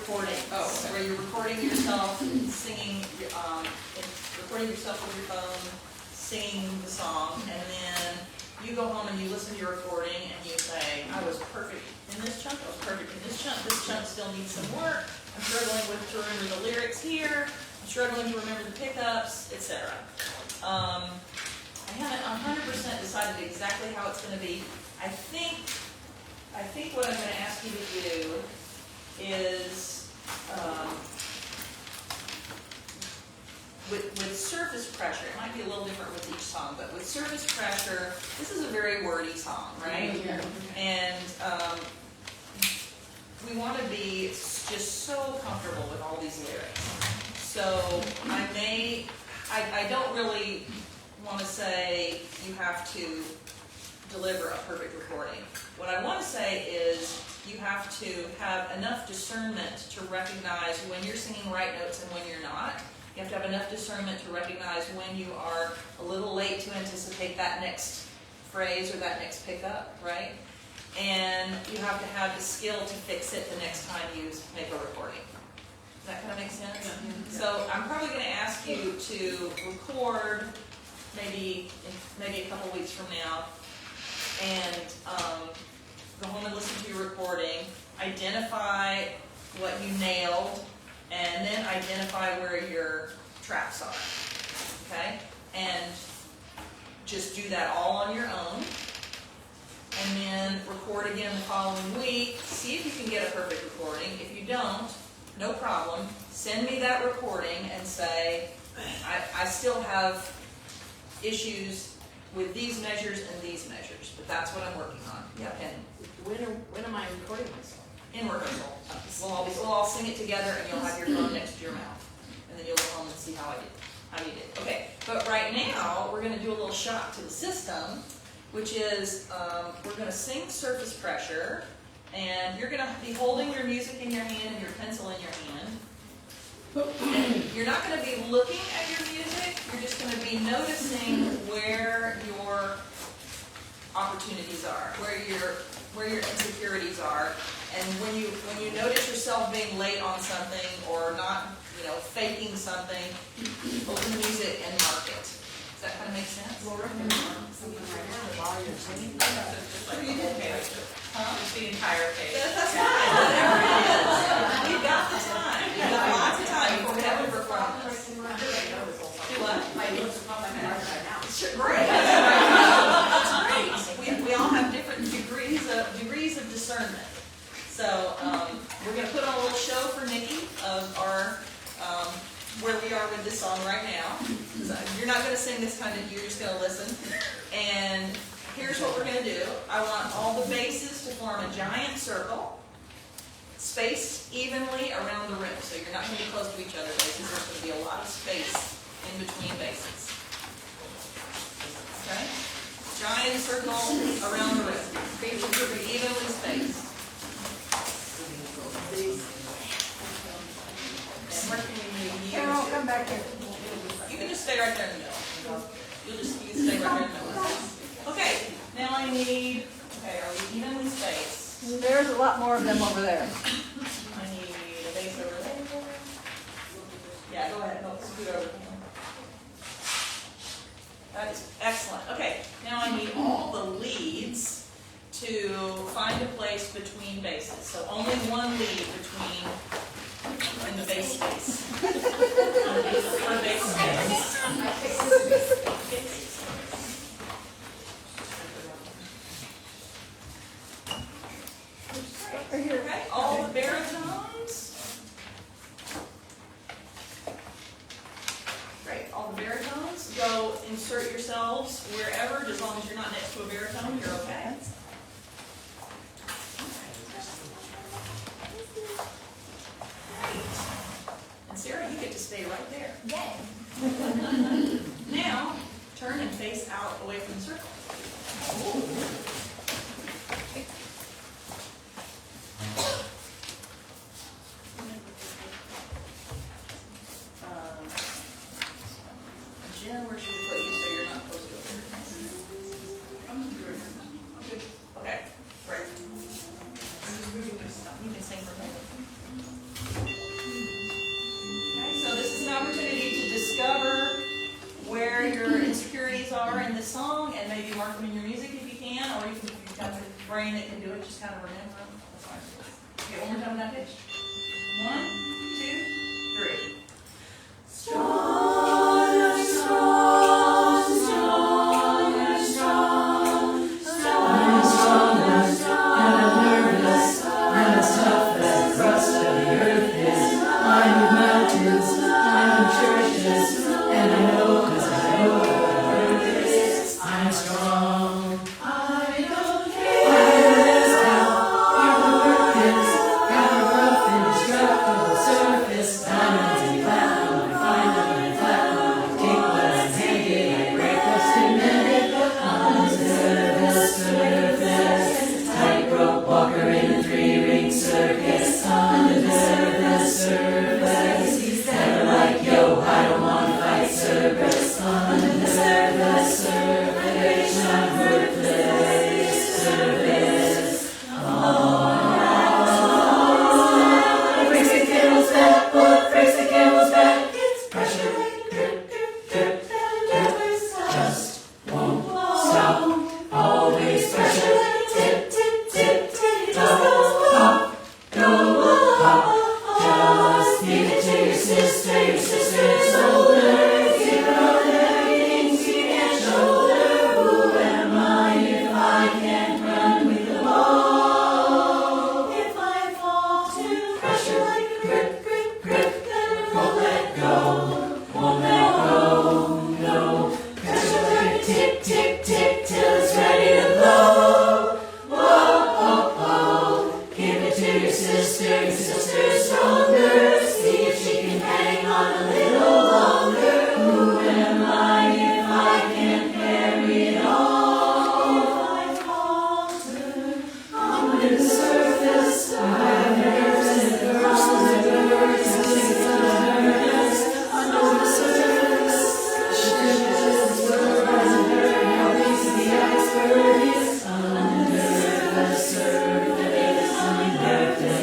recording. Oh, okay. Where you're recording yourself singing, recording yourself with your phone, singing the song, and then you go home and you listen to your recording and you say, I was perfect in this chunk, I was perfect in this chunk still needs some work, I'm struggling to remember the lyrics here, I'm struggling to remember the pickups, etc. I haven't 100% decided exactly how it's going to be. I think what I'm going to ask you to do is, with surface pressure, it might be a little different with each song, but with surface pressure, this is a very wordy song, right? Yeah. And we want to be just so comfortable with all these lyrics. So I don't really want to say you have to deliver a perfect recording. What I want to say is you have to have enough discernment to recognize when you're singing right notes and when you're not. You have to have enough discernment to recognize when you are a little late to anticipate that next phrase or that next pickup, right? And you have to have the skill to fix it the next time you make a recording. Does that kind of make sense? Yeah. So I'm probably going to ask you to record maybe a couple weeks from now, and go home and listen to your recording, identify what you nailed, and then identify where your traps are, okay? And just do that all on your own, and then record again the following week. See if you can get a perfect recording. If you don't, no problem. Send me that recording and say, I still have issues with these measures and these measures, but that's what I'm working on. Yeah, and When am I recording myself? in rehearsal. We'll all sing it together, and you'll have your phone next to your mouth, and then you'll go home and see how you did. Okay, but right now we're going to do a little shock to the system, which is we're going to sing surface pressure, and you're going to be holding your music in your hand and your pencil in your hand. You're not going to be looking at your music. You're just going to be noticing where your opportunities are, where your insecurities are, and when you notice yourself being late on something or not, faking something, open the music and mark it. Does that kind of make sense? Well, we're going to mark something right now while you're singing. Just like the whole page. Just the entire page. That's fine. Whatever it is. We've got the time. We've got lots of time before we have a performance. Do what? My notes are probably marked right now. Great. That's great. We all have different degrees of discernment. So we're going to put on a little show for Nikki of our where we are with this song right now. You're not going to sing this time; you're just going to listen. And here's what we're going to do. I want all the basses to form a giant circle, spaced evenly around the room. So you're not going to be close to each other. Basses. There's going to be a lot of space in between basses. Okay? Giant circle around the room. Basses will be evenly spaced. And where can we Carol, come back here. You can just stay right there in the middle. You can stay right there in the middle. Okay, now I need, are we evenly spaced? There's a lot more of them over there. I need a base over there. Yeah, go ahead, no, scoot over. That is excellent. Okay, now I need all the leads to find a place between bases. So only one lead between in the bass space. For bass space. Okay, all the baritones. Great, all the baritones. Go insert yourselves wherever, as long as you're not next to a baritone, you're okay. And Sarah, you get to stay right there. Yay. Now, turn and face out away from the circle. Jen, where should we put you so you're not close to it? Okay, great. You can sing for me. are in the song and maybe mark them in your music if you can, or you can, if you've got the brain that can do it, just kind of remember them. That's fine. Okay, one more time on that pitch. 1, 2, 3. Stronger, strong, stronger, strong, stronger, stronger, and I'm nervous, and as tough as the crust of the earth is. I move mountains, I move churches, and I know 'cause I know what the earth is. I'm strong. I don't care where it's down, where the work is, got a rough, indestructible surface, diamonds and platinum, I find them and I flatten them, I take what I'm handed, I break what's demanded, under the surface, tightrope walker in a 3-ring circus, under the surface, never like yo, I don't wanna fight Cerberus, under the surface, I'm worthless, surface, what breaks the camel's back, what breaks the camel's back, it's pressure, drip, drip, drip, just won't stop, always pressure, tip, tip, tip, tip, don't pop, don't pop, just give it to your sister's shoulder, give her all everything she can shoulder, who am I if I can't run with the ball, if I fall to pressure like a grip, grip, grip, then it won't let go, no, pressure like a tick, tick, tick, till it's ready to blow, whoa, give it to your sister's stronger, see if she can hang on a little longer, who am I if I can't carry it all, if I falter, under the surface, I have nerves and it hurts and it hurts, and it's nervous, under the surface, she finishes the word and hurt, how big the iceberg is, under the surface, under the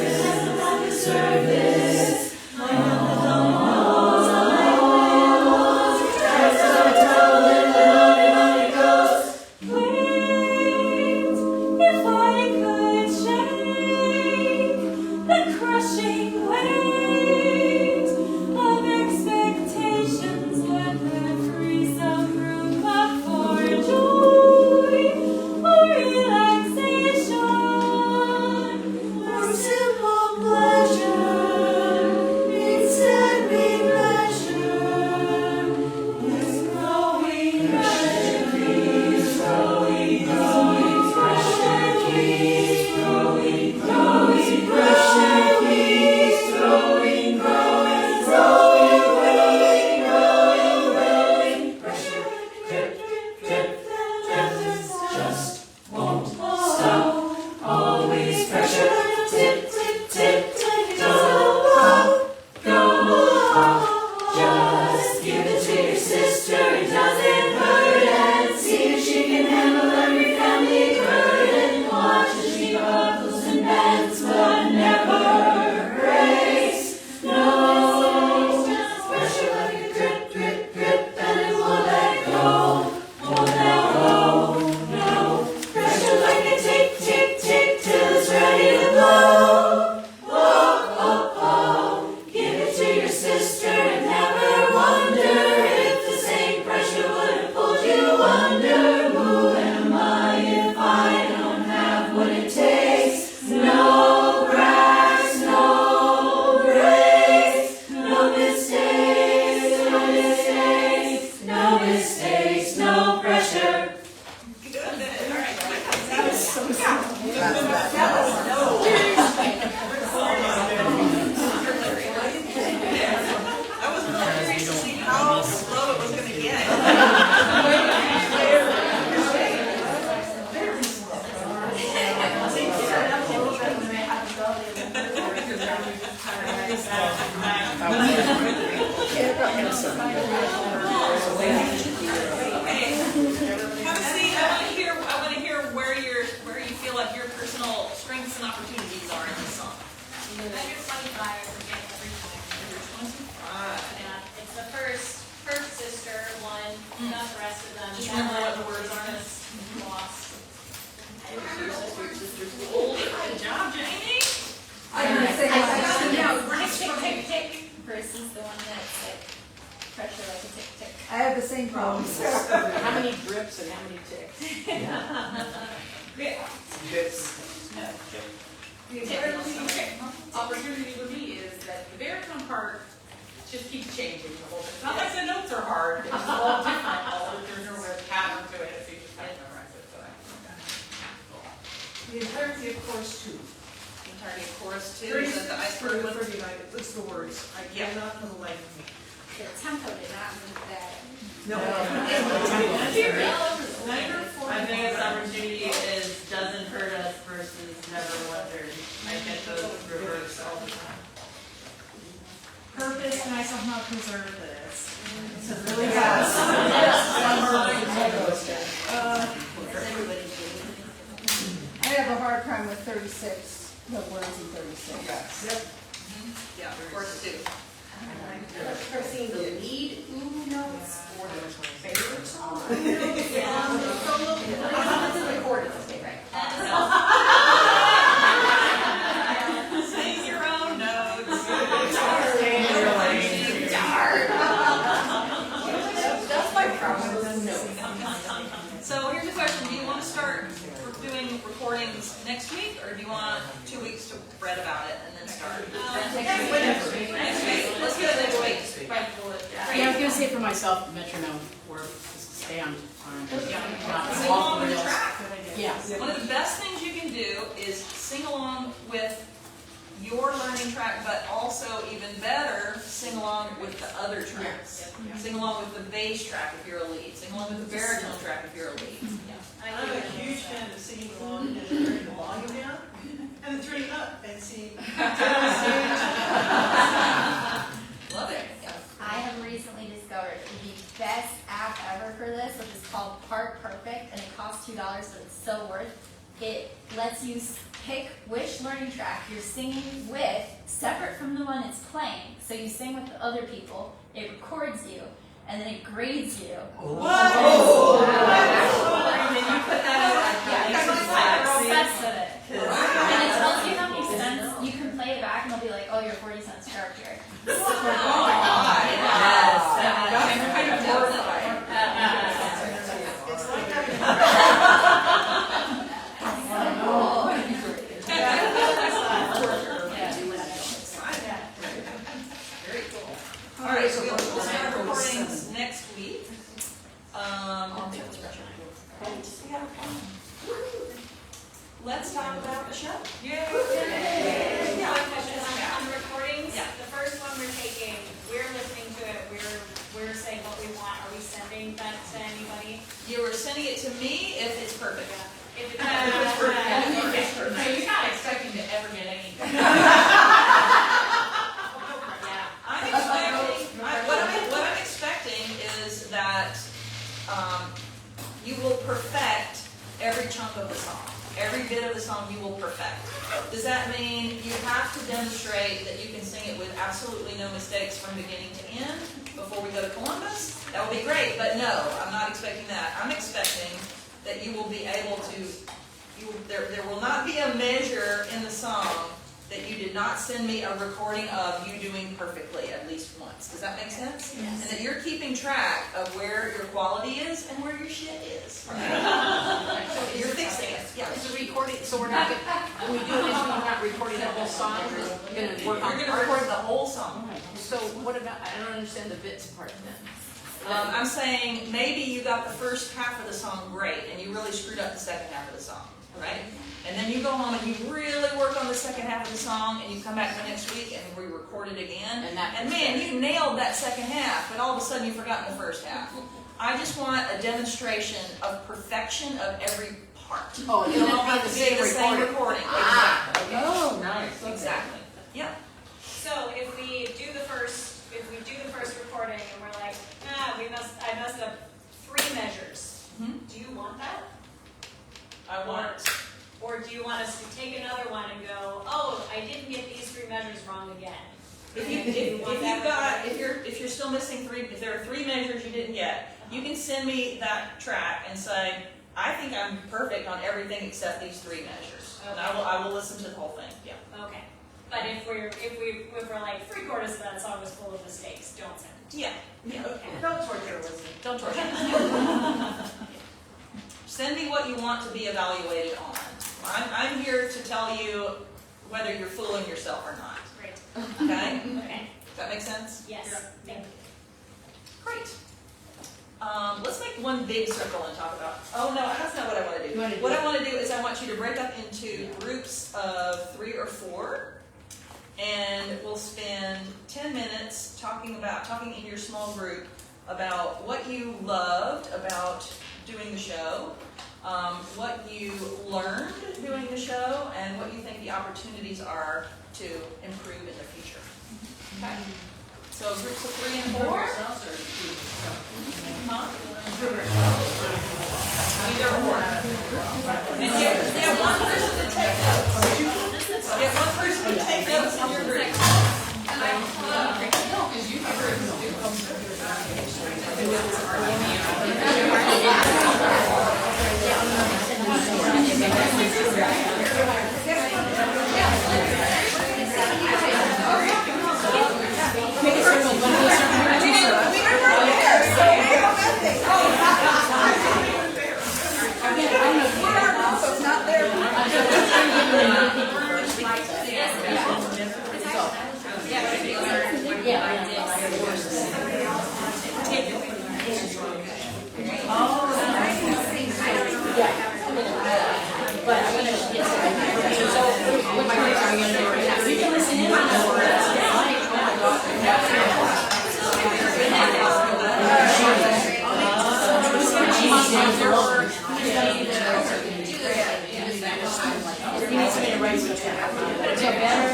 surface, that's how I tell when the money goes. Wait, if I could shake the crushing weight of expectations, let them free some room up for joy or relaxation or simple pleasure. Instead we measure this growing pressure keeps growing, growing pressure keeps growing, growing pressure keeps growing, growing, growing, growing, growing, growing pressure, drip, drip, drip, just won't stop, always pressure, tip, tip, tip, tip, don't pop, go pop, just give it to your sister, it doesn't hurt, and see if she can handle every family burden, watch as she buckles and bends, but never breaks, no, pressure like a drip, drip, drip, and it won't let go, won't let go, no, pressure like a tick, tick, tick, till it's ready to blow, give it to your sister and never wonder if the same pressure would have pulled you under, who am I if I don't have what it takes, no cracks, no breaks, no mistakes, no mistakes, no mistakes, no pressure. Good. All right. That was so simple. I was really curious to see how slow it was gonna get. Okay, have a seat. I wanna hear where you feel like your personal strengths and opportunities are in this song. Under 25 forget every time. Number 25. Yeah, it's the first sister one, not the rest of them. Just remember what the same problem. How many drips and how many ticks? The encouraging opportunity with me is that the baritone part just keeps changing the whole thing. It's not like the notes are hard, it's all different, there's no real pattern to it, so you just have to memorize it, so The entirety of course two. Entirety of chorus two, is that the iceberg with? 39, that's the words. I Yeah. cannot for the life of me. The tempo did not move that. No. My biggest opportunity is doesn't hurt us versus never wondered. I get those reversed all the time. Purpose, and I somehow preserve this. It really does. I have a hard time with 36, the words in 36. Yeah, chorus two. Pressing the lead ooh notes or the baritone. Sing your own notes. That's my problem with the notes. So here's the question, do you want to start doing recordings next week, or do you want 2 weeks to read about it and then start? Next week, let's do it next week. Yeah, I was gonna say for myself, metronome, or just stay on. Not Sing off along the with the rails. track. Yeah. One of the best things you can do is sing along with your learning track, but also even better, sing along with the other tracks. Sing along with the bass track if you're a lead. Sing along with the baritone track if you're a lead. I'm a huge fan of singing along and turning the volume down and then turning up and see. Love it. Yeah. I have recently discovered the best app ever for this, which is called Park Perfect, and it costs $2, but it's so worth. It lets you pick which learning track you're singing with, separate from the one it's playing. So you sing with the other people, it records you, and then it grades you. Whoa! And then you put that Obsessed with it. And it tells you how many cents you can play it back, and they'll be like, oh, you're 40 cents sharp here. Yes. It's like having Very cool. All right, so we'll start recordings next week. Let's talk about the show. Yay! One question on the recordings. Yeah. The first one we're taking, we're listening to it, we're saying what we want. Are we sending that to anybody? You were sending it to me if it's perfect. If it's So you're not expecting to ever get anything. What I'm expecting is that you will perfect every chunk of the song. Every bit of the song you will perfect. Does that mean you have to demonstrate that you can sing it with absolutely no mistakes from beginning to end before we go to Columbus? That would be great, but no, I'm not expecting that. I'm expecting that you will be able to, there will not be a measure in the song that you did not send me a recording of you doing perfectly at least once. Does that make sense? Yes. And that you're keeping track of where your quality is and where your shit is. You're fixing it. Yeah. It's a recording, so we're not, when we do this, we're not recording the whole song, we're gonna work on. You're going to record the whole song. So what about, I don't understand the bits part then. I'm saying maybe you got the first half of the song great and you really screwed up the second half of the song, right? And then you go home and you really work on the second half of the song and you come back the next week and we record it again. And man, you nailed that second half, but all of a sudden you've forgotten the first half. I just want a demonstration of perfection of every part. Oh, You don't have to get the same recording. Exactly. Oh, nice. Exactly. Yeah. So if we do the first recording and we're like, I messed up 3 measures. Do you want that? I want. Or do you want us to take another one and go, oh, I didn't get these 3 measures wrong again? If you're still missing 3, if there are 3 measures you didn't get, you can send me that track and say, I think I'm perfect on everything except these 3 measures. And I will listen to the whole thing. Yeah. Okay. But if we're like 3/4 of that song was full of mistakes, don't send it. Yeah. Yeah. Okay. Don't torture listening. Don't torture me. Send me what you want to be evaluated on. I'm here to tell you whether you're fooling yourself or not. Great. Okay? Okay. Does that make sense? Yes. Thank you. Great. Let's make one big circle and talk about, oh no, that's not what I want to do. You wanna do- What I want to do is I want you to break up into groups of 3 or 4, and we'll spend 10 minutes talking in your small group about what you loved about doing the show, what you learned doing the show, and what you think the opportunities are to improve in the future. Okay? So groups of 3 and 4? Huh? Either or. And get one person to take notes. Get one person to take notes in your group. Make a circle, one little circle. It's not there. But I'm gonna, yes, so what my grades are you gonna do right now? You can listen in on you need somebody to write stuff down. So better,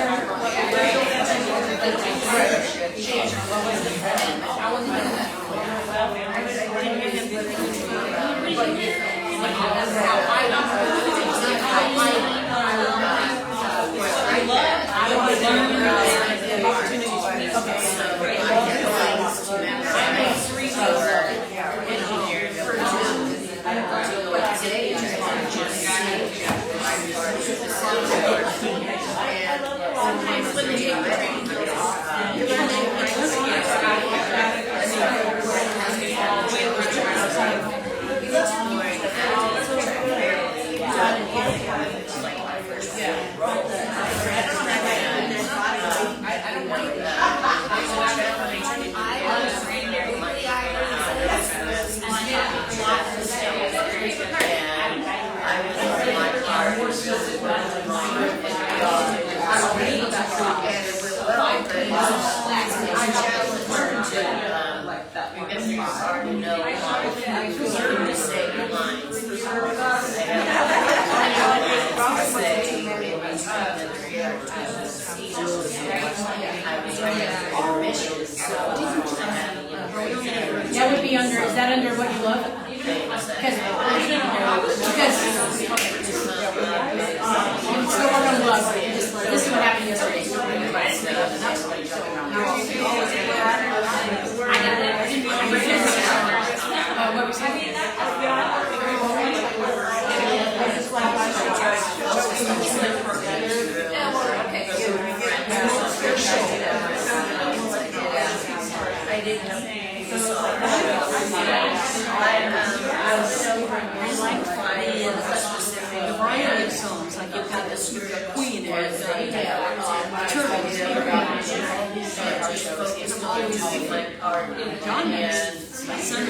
that would be under, is that under what you love? Because I'm still working on love. This is what happened yesterday. What was the variety of songs, like you've got this Queen and Turtles. John makes my son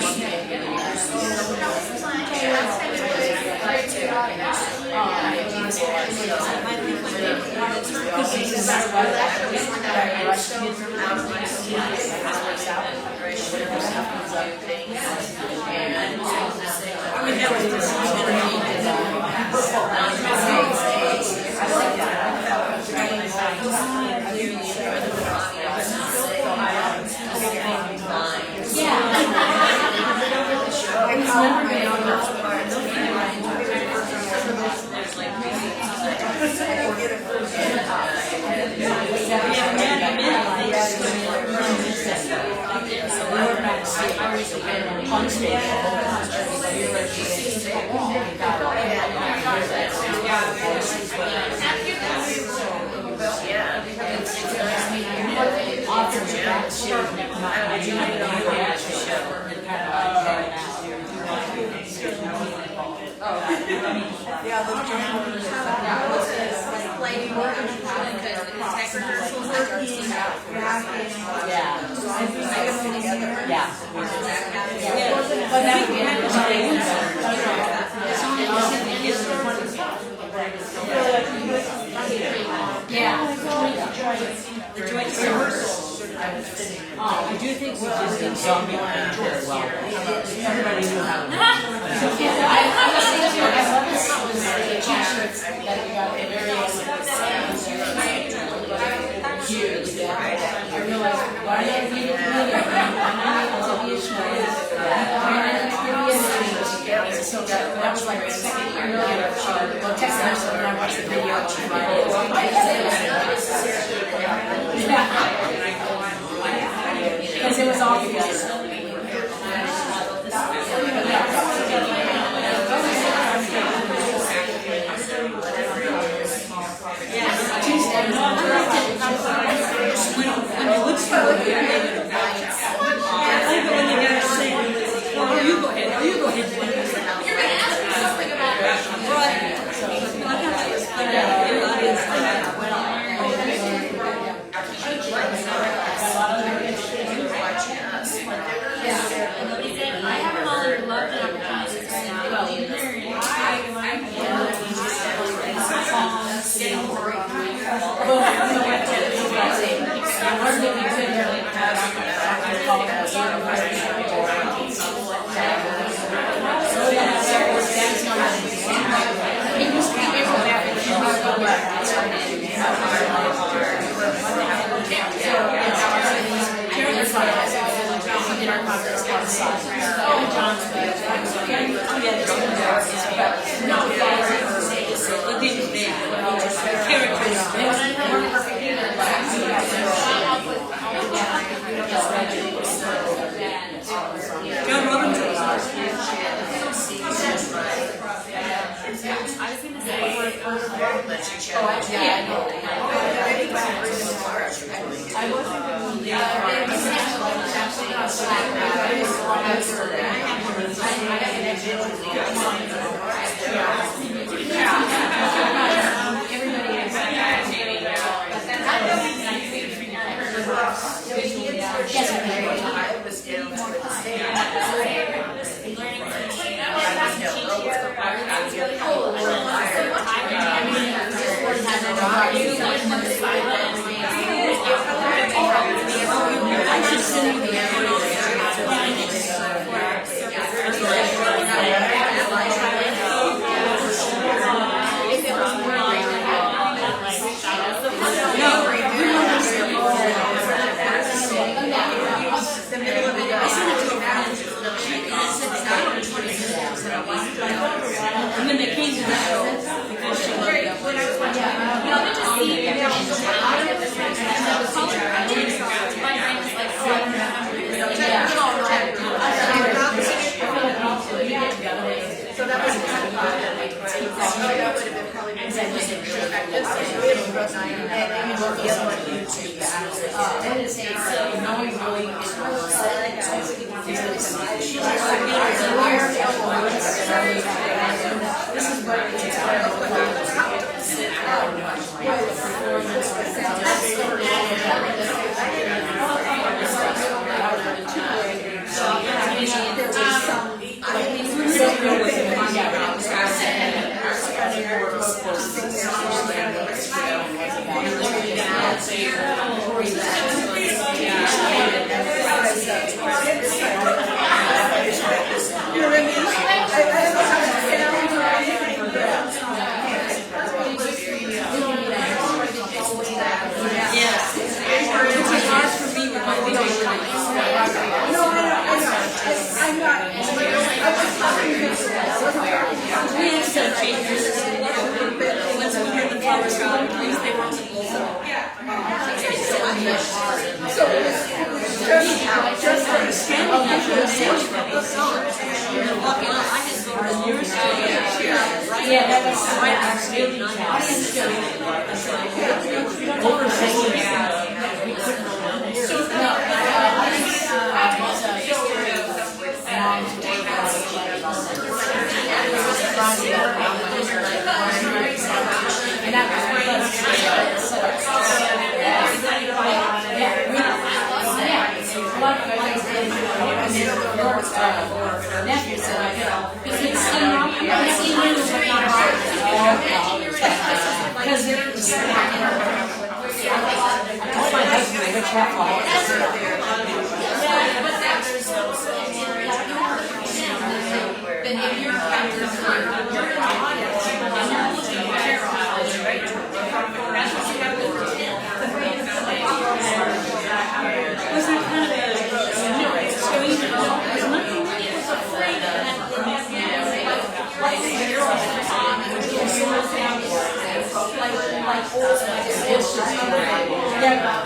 Yeah, the jumpers. I do think we just did zombie very well. Everybody knew how to do it. I was thinking, I love this, the t-shirts that we got at the very end. Huge, yeah. I realized, why did I need to be a show? So that was like the second year. Well, text message when I watched the video. Because it was all together. And that was nephew said, because it's because they're my husband, I went half then if you're an audience, you're in the audience, and you're looking at Carol, right? That's what you have to do. Was that kind of a, no, so even though as much as he was afraid of that,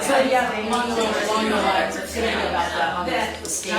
so yeah, along the lines of thinking about that on the stage,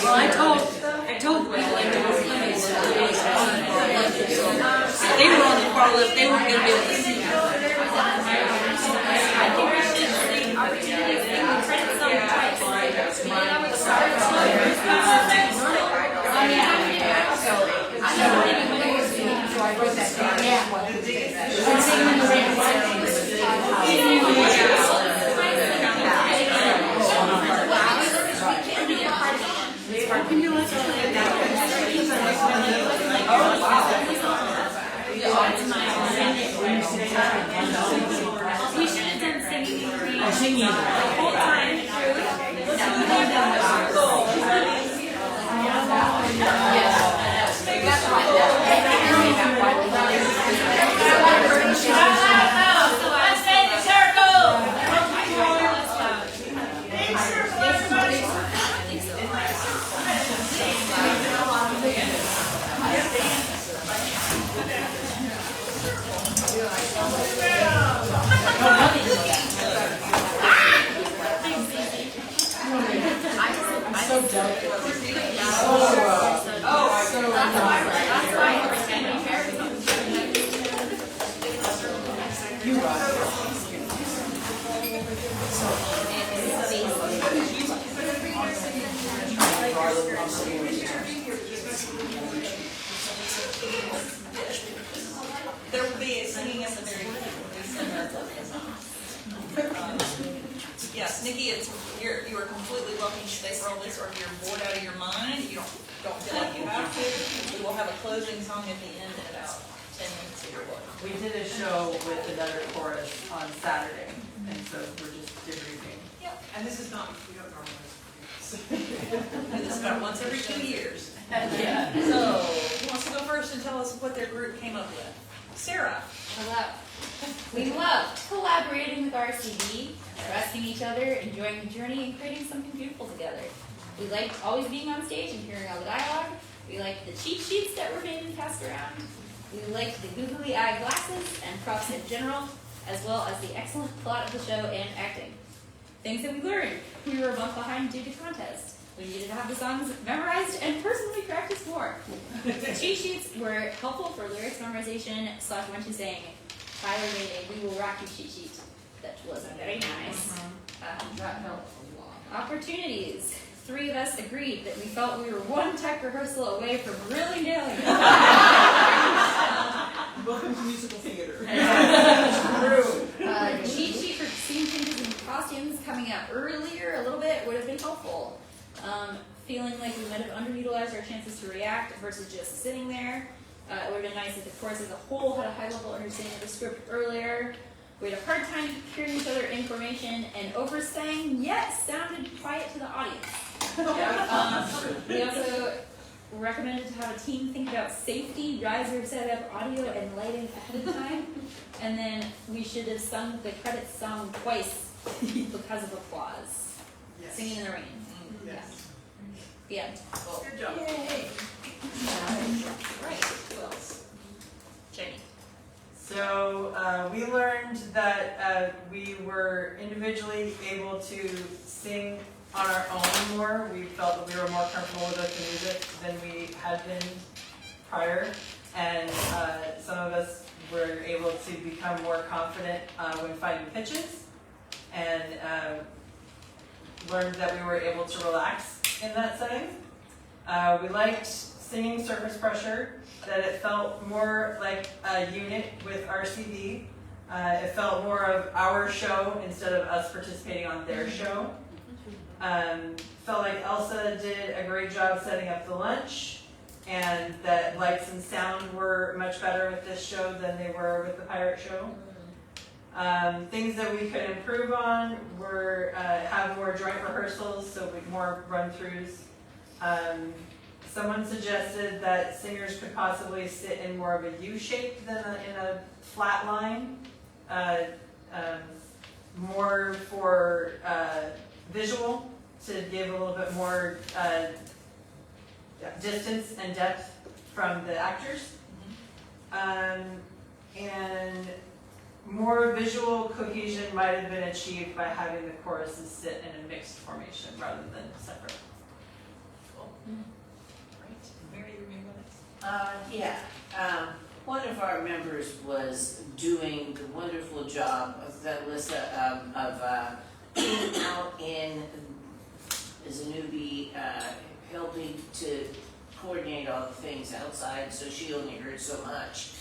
Well, I told people like they were on the far left, they weren't gonna be able to see. I think we should see opportunities and credit some types. We should have done singing the whole time through. There will be a singing at the very beginning. Yes, Nikki, you are completely welcome to stay for all this, or if you're bored out of your mind, you don't feel like you have to. We will have a closing song at the end in about 10 minutes here. We did a show with another chorus on Saturday, and so we're just debriefing. Yep. And this is not, we don't normally. And this is about once every 2 years. Yeah. So, who wants to go first and tell us what their group came up with? Sarah. Hello. We loved collaborating with RCD, trusting each other, enjoying the journey, and creating something beautiful together. We liked always being on stage and hearing all the dialogue. We liked the cheat sheets that were made and passed around. We liked the googly eye glasses and props in general, as well as the excellent plot of the show and acting. Things that we learned. We were a month behind due to contest. We needed to have the songs memorized and personally practice more. The cheat sheets were helpful for lyrics memorization / when to saying, Tyler made a "We Will Rock You" cheat sheet that was very nice. Opportunities. three of us agreed that we felt we were one tech rehearsal away from really nailing it. Welcome to musical theater. Cheat sheet for scene changes and costumes coming out earlier a little bit would have been helpful. Feeling like we might have underutilized our chances to react versus just sitting there. It would have been nice if the chorus as a whole had a high level understanding of the script earlier. We had a hard time hearing each other information, and oversang yet sounded quiet to the audience. We also recommended to have a team think about safety, riser setup, audio, and lighting ahead of time. And then we should have sung the credits song twice because of applause. Yes. Singing in the rain. Yes. The end. Well, good job. Yay. Right, who else? Jamie. So we learned that we were individually able to sing on our own more. We felt that we were more comfortable with the music than we had been prior, and some of us were able to become more confident when finding pitches, and learned that we were able to relax in that setting. We liked singing Surface Pressure, that it felt more like a unit with RCB. It felt more of our show instead of us participating on their show. Felt like Elsa did a great job setting up the lunch, and that lights and sound were much better with this show than they were with the pirate show. Things that we could improve on were have more joint rehearsals, so with more run-throughs. Someone suggested that singers could possibly sit in more of a U shape than in a flat line. More for visual, to give a little bit more distance and depth from the actors. And more visual cohesion might have been achieved by having the choruses sit in a mixed formation rather than separate. Cool. Great. Mary, you remember this? Yeah. One of our members was doing the wonderful job of that Alyssa of being out in as a newbie, helping to coordinate all the things outside, so she only heard so much.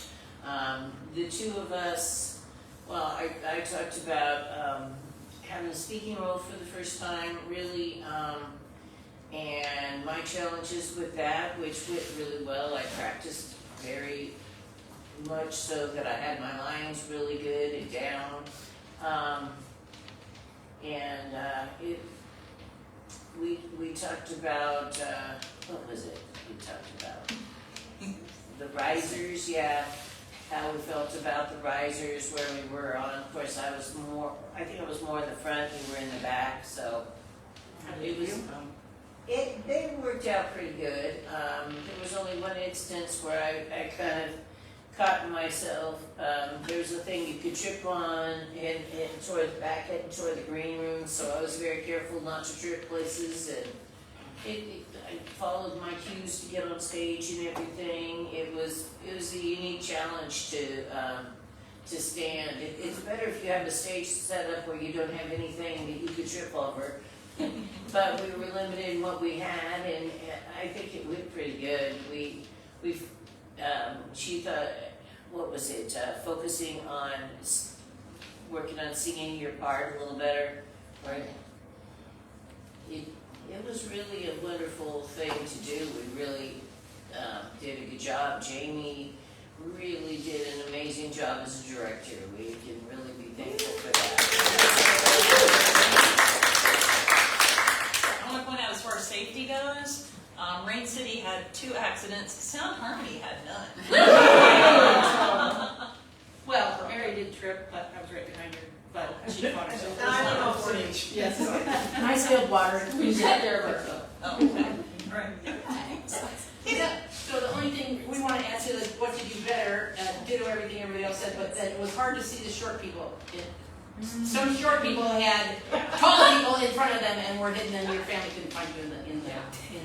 The two of us, well, I talked about having a speaking role for the first time, really, and my challenges with that, which went really well. I practiced very much so that I had my lines really good and down. We talked about, what was it we talked about? The risers, yeah, how we felt about the risers, where we were on. Of course, I think I was more in the front, you were in the back, so they worked out pretty good. There was only one instance where I kind of caught myself. There was a thing you could trip on and toward the back heading toward the green room, so I was very careful not to trip places, and I followed my cues to get on stage and everything. It was a unique challenge to stand. It's better if you have a stage set up where you don't have anything that you could trip over. But we were limited in what we had, and I think it went pretty good. She thought, what was it, focusing on working on singing your part a little better, right? It was really a wonderful thing to do. We really did a good job. Jamie really did an amazing job as a director. We can really be thankful for that. I want to point out, as far as safety goes, Rain City had 2 accidents. Sound Harmony had none. Well, Mary did trip, but I was right behind her, but she fought herself. And I went off stage. Yes. And I spilled water. We sat there, but. Oh, okay. All right. So the only thing we want to answer is what to do better, ditto everything everybody else said, but that it was hard to see the short people. Some short people had tall people in front of them and were hidden, and your family couldn't find you in the.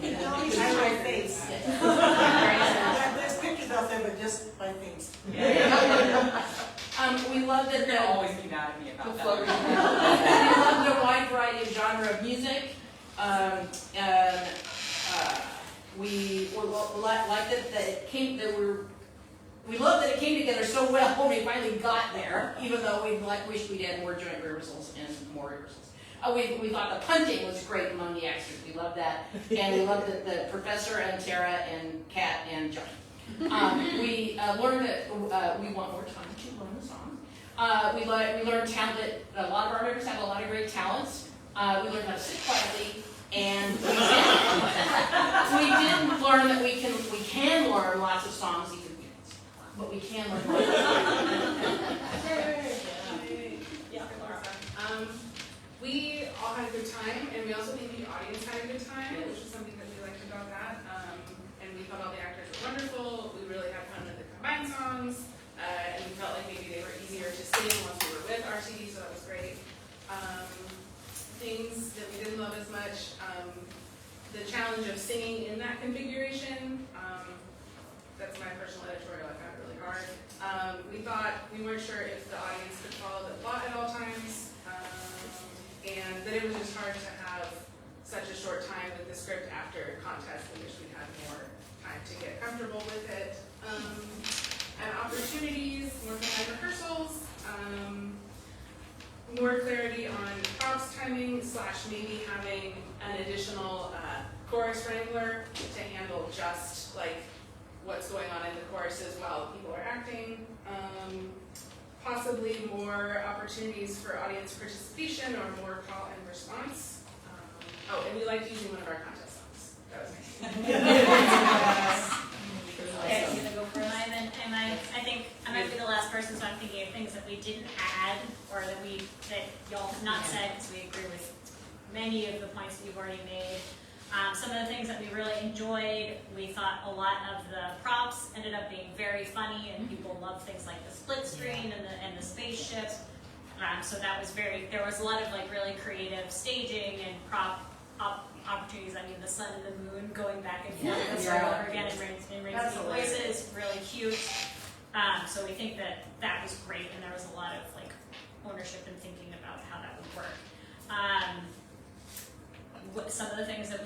No, I see my face. Yeah. There's pictures out there, but just my face. We love that You're gonna always be mad at me about that. we love the wide variety of genre of music. We were like that it came, we love that it came together so well when we finally got there, even though we wished we had more joint rehearsals and more rehearsals. We thought the punting was great among the actors. We loved that, and we loved the professor and Tara and Kat and John. We learned that we want more time to learn the song. We learned talent that a lot of our members have a lot of great talents. We learned how to sit quietly, and we did learn that we can learn lots of songs, even minutes, but we can learn more. We all had a good time, and we also think the audience had a good time, which is something that we liked about that. And we thought all the actors were wonderful. We really had fun with the combined songs, and we felt like maybe they were easier to sing once we were with RCD, so that was great. Things that we didn't love as much, the challenge of singing in that configuration. That's my personal editorial. I found it really hard. We thought we weren't sure if the audience could follow the plot at all times. And that it was just hard to have such a short time with the script after contest. We wish we'd had more time to get comfortable with it. And opportunities, more time rehearsals, more clarity on props timing / maybe having an additional chorus wrangler to handle just like what's going on in the choruses while people are acting. Possibly more opportunities for audience participation or more call and response. And we liked using one of our contest songs. That was nice. Okay, I'm gonna go for mine, and I think I might be the last person, so I'm thinking of things that we didn't add or that y'all have not said, because we agree with many of the points that you've already made. Some of the things that we really enjoyed, we thought a lot of the props ended up being very funny, and people love things like the split screen and the spaceship. So that was there was a lot of like really creative staging and prop opportunities. I mean, the sun and the moon going back and forth over again in Rain's Voices, really cute. So we think that was great, and there was a lot of like ownership and thinking about how that would work. Some of the things that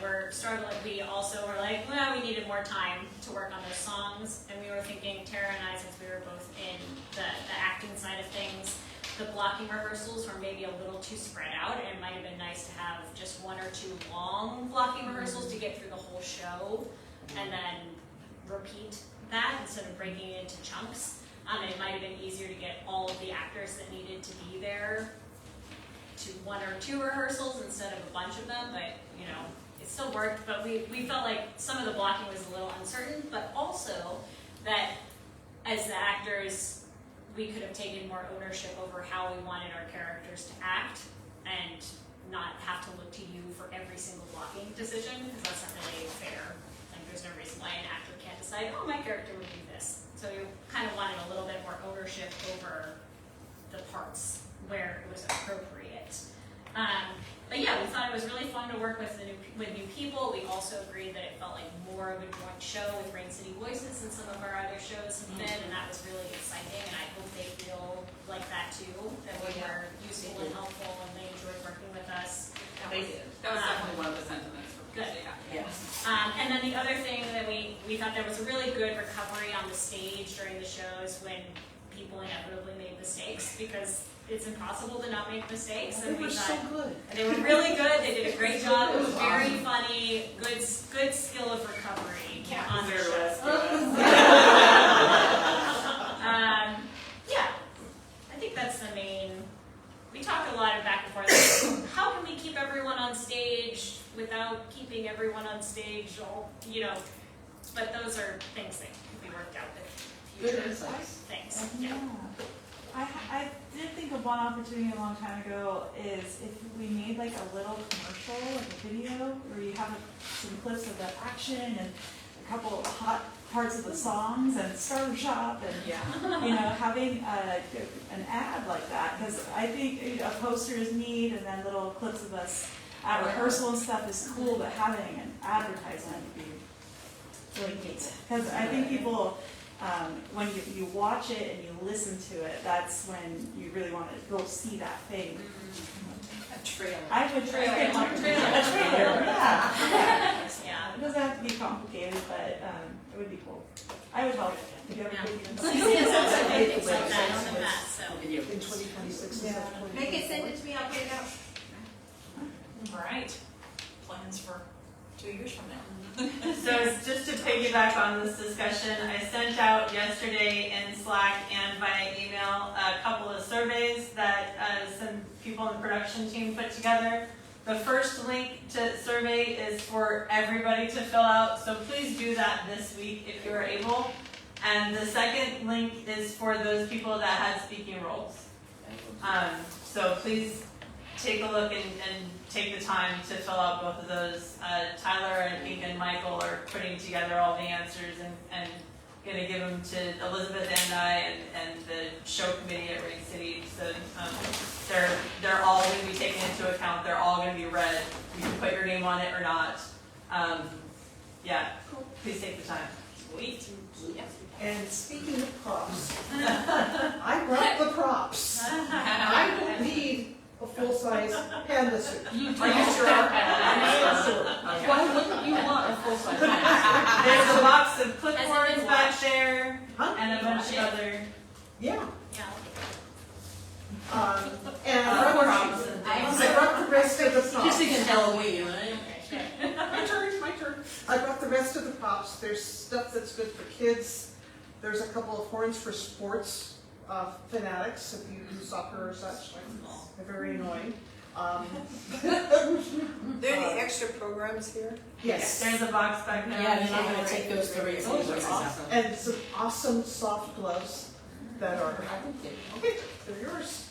were struggling, we also were like, well, we needed more time to work on those songs, and we were thinking, Tara and I, since we were both in the acting side of things, the blocking rehearsals were maybe a little too spread out, and it might have been nice to have just 1 or 2 long blocking rehearsals to get through the whole show, and then repeat that instead of breaking it into chunks. It might have been easier to get all of the actors that needed to be there to 1 or 2 rehearsals instead of a bunch of them, but you know, it still worked. But we felt like some of the blocking was a little uncertain, but also that as the actors, we could have taken more ownership over how we wanted our characters to act and not have to look to you for every single blocking decision, because that's not really fair. Like, there's no reason why an actor can't decide, oh, my character would do this. So we kind of wanted a little bit more ownership over the parts where it was appropriate. But yeah, we thought it was really fun to work with new people. We also agreed that it felt like more of a joint show with Rain City Voices than some of our other shows have been, and that was really exciting, and I hope they feel like that too, that we were useful and helpful and they enjoyed working with us. They did. That was definitely one of the sentiments. Good. Yeah. And then the other thing that we thought there was a really good recovery on the stage during the shows when people inevitably made mistakes, because it's impossible to not make mistakes. And They were so good. And they were really good. They did a great job. It was very funny. Good skill of recovery on their shows. Yeah, I think that's the main. We talked a lot of back and forth. Like, how can we keep everyone on stage without keeping everyone on stage? But those are things that could be worked out with future things. Yeah. I did think of one opportunity a long time ago is if we made like a little commercial, like a video, where you have some clips of the action and a couple of hot parts of the songs and Starter Shop and having an ad like that, because I think a poster is neat and then little clips of us at rehearsal and stuff is cool, but having an advertisement would be really neat, because I think people. When you watch it and you listen to it, that's when you really want to go see that thing. I would Trailer. yeah. Yeah. It doesn't have to be complicated, but it would be cool. I would help if you ever could. Things like that on the mat, so. In 2026, Yeah. Make it, send it to me, I'll get it out. All right, plans for 2 years from now. So just to piggyback on this discussion, I sent out yesterday in Slack and via email a couple of surveys that some people in the production team put together. The first link to survey is for everybody to fill out, so please do that this week if you are able. And the second link is for those people that had speaking roles. So please take a look and take the time to fill out both of those. Tyler and Pink and Michael are putting together all the answers and gonna give them to Elizabeth and I and the show committee at Rain City. So they're all gonna be taken into account. They're all gonna be read. You can put your name on it or not. Yeah, please take the time. Sweet. And speaking of props, I brought the props. I don't need a full-size panda suit. Are you sure? I am sure. Why wouldn't you want a full-size? There's a box of clipboards been back there Huh? and a bunch of other. Yeah. Yeah. And I brought the rest of the props. Halloween, right? My turn. I brought the rest of the props. There's stuff that's good for kids. There's a couple of horns for sports fanatics, if you do soccer or such. They're very annoying. There are the extra programs here? Yes. There's a box back there. Yeah, then I'm gonna take those to Rain City. Those are awesome. And some awesome soft gloves that are, okay, they're yours.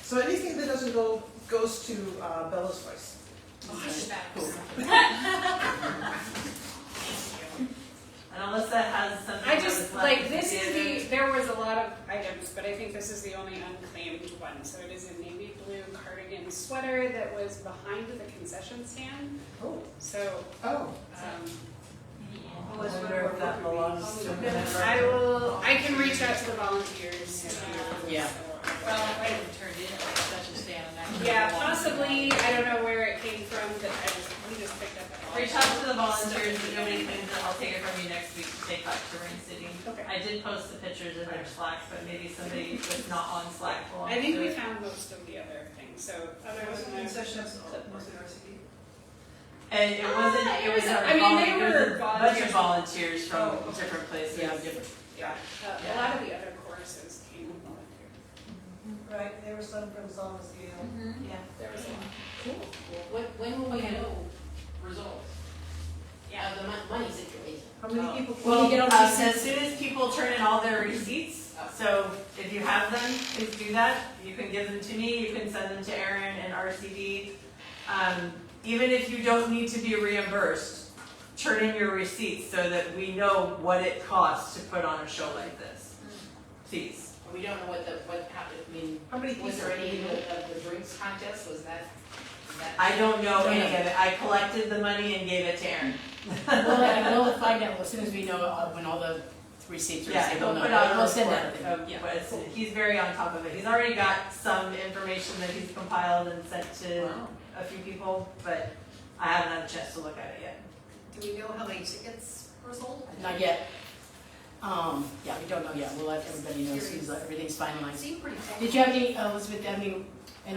So anything that doesn't go, goes to Bella's voice. And Alyssa has something. I that just, was left like, at this the is end. there was a lot of items, but I think this is the only unclaimed one. So it is a navy blue cardigan sweater that was behind the concession stand. Oh. So, Oh. I wonder if that belongs to whoever. I can reach out to the volunteers. Yeah. Well, I haven't turned in like such a stand. Yeah, possibly, I don't know where it came from, but we just picked up that. Reach out to the volunteers, if nobody claims it, I'll take it from you next week to take back to Rain City. Okay. I did post the pictures in their Slack, but maybe somebody that's not on Slack belongs to I think we it. found most of the other things, so other There was than a that. concession mostly RCD. And it wasn't, it was our I mean, they it was were a bunch volunteers. of volunteers from Oh, okay. different places. Yeah, different. Yeah. A lot of the other courses came with volunteers. Right, there was some from Zala's Gale. Yeah. There was some. When will we know results? Yeah. Of the money situation? How many people? Well, get all as these soon as people turn in all their receipts, so if you have them, please do that. You can give them to me, you can send them to Erin and RCD. Even if you don't need to be reimbursed, turn in your receipts so that we know what it costs to put on a show like this. Please. We don't know what happened, I mean, How many was people? there any of the drinks contest, was that? I don't know any of it. I collected the money and gave it to Erin. We'll find out as soon as we know when all the receipts are Yeah, received. he'll We'll put know. out a We'll send report that. of what it's, he's very on top of it. He's already got some information that he's compiled and sent to a few people, but I haven't had a chance to look at it yet. Do we know how many tickets were sold? Not yet. Yeah, we don't know yet. We'll let everybody know as soon as everything's finalized. Seemed pretty full. Did you have any, Elizabeth, any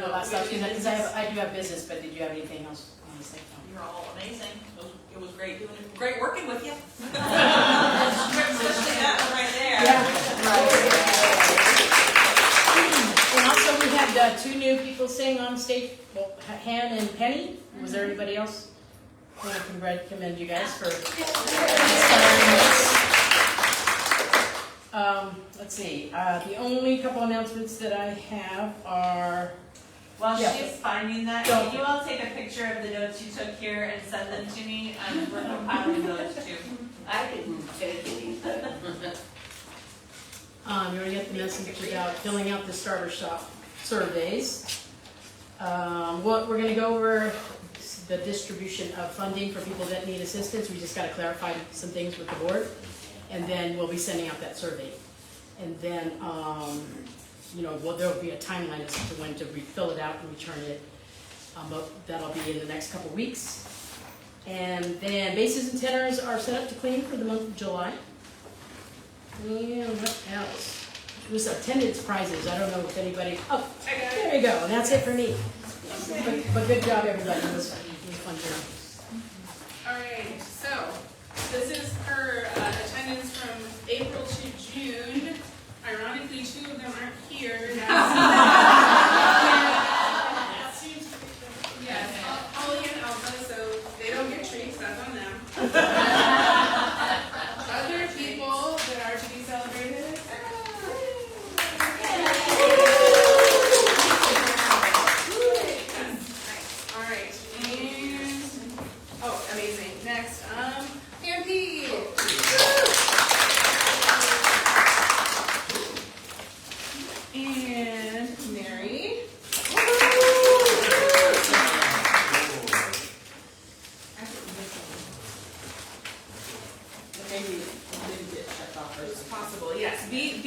last we thoughts? have Because I do have business, but did you have anything else you want to say? You're all amazing. It was great great working with you. Especially that one right there. And also, we had two new people sing on stage, well, Han and Penny. Was there anybody else? I want to commend you guys for inspiring us. Let's see, the only couple announcements that I have are, While Yeah. she's finding that, Don't- can you all take a picture of the notes you took here and send them to me? We're compiling those too. I didn't take any. you already get the message about filling out the starter shop surveys. What we're gonna go over the distribution of funding for people that need assistance. We just gotta clarify some things with the board. And then we'll be sending out that survey. And then, well, there'll be a timeline as to when to refill it out and return it. But that'll be in the next couple weeks. And then bases and tenors are set up to clean for the month of July. And what else? It was attendance prizes. I don't know if anybody, oh, there you go. And that's it for me. But good job, everybody. It was fun job. All right, so this is her attendance from April to June. Ironically, 2 of them aren't here. Yes, Holly and Alpha, so they don't get treats, that's on them. Other people that are to be celebrated. All right, and, oh, amazing. Next, Pampi. And Mary. Maybe it didn't get checked off or It's something. possible, yes. Be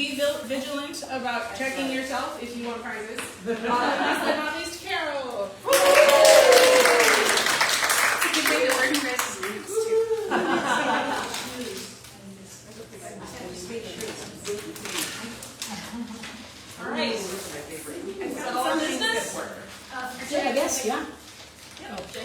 vigilant about checking yourself if you want prizes. Last but not least, Carol. It's a good thing that we're in Chris's roots too. All right. Some business? Yeah, I guess, yeah.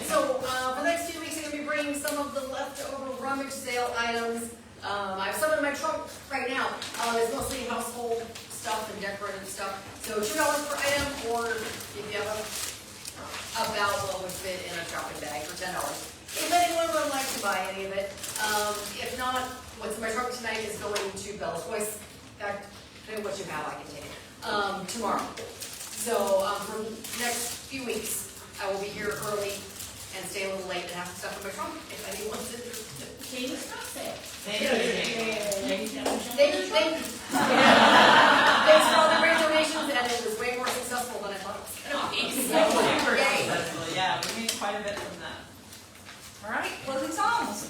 So, for the next 2 weeks, I'm gonna be bringing some of the leftover rummage sale items. I have some in my trunk right now. It's mostly household stuff and decorative stuff. So $2 per item, or if you have about what would fit in a shopping bag for $10. If anyone would like to buy any of it. If not, what's in my trunk tonight is going to Bella's Voice. In fact, depending on what you have, I can take it. Tomorrow. So, for the next few weeks, I will be here early and stay a little late and have some stuff in my trunk if anyone's interested. Katie's not sick. Thank you. Thanks for all the great donations, and it was way more successful than I thought it was. Super successful, yeah, we made quite a bit from that. All right, closing songs.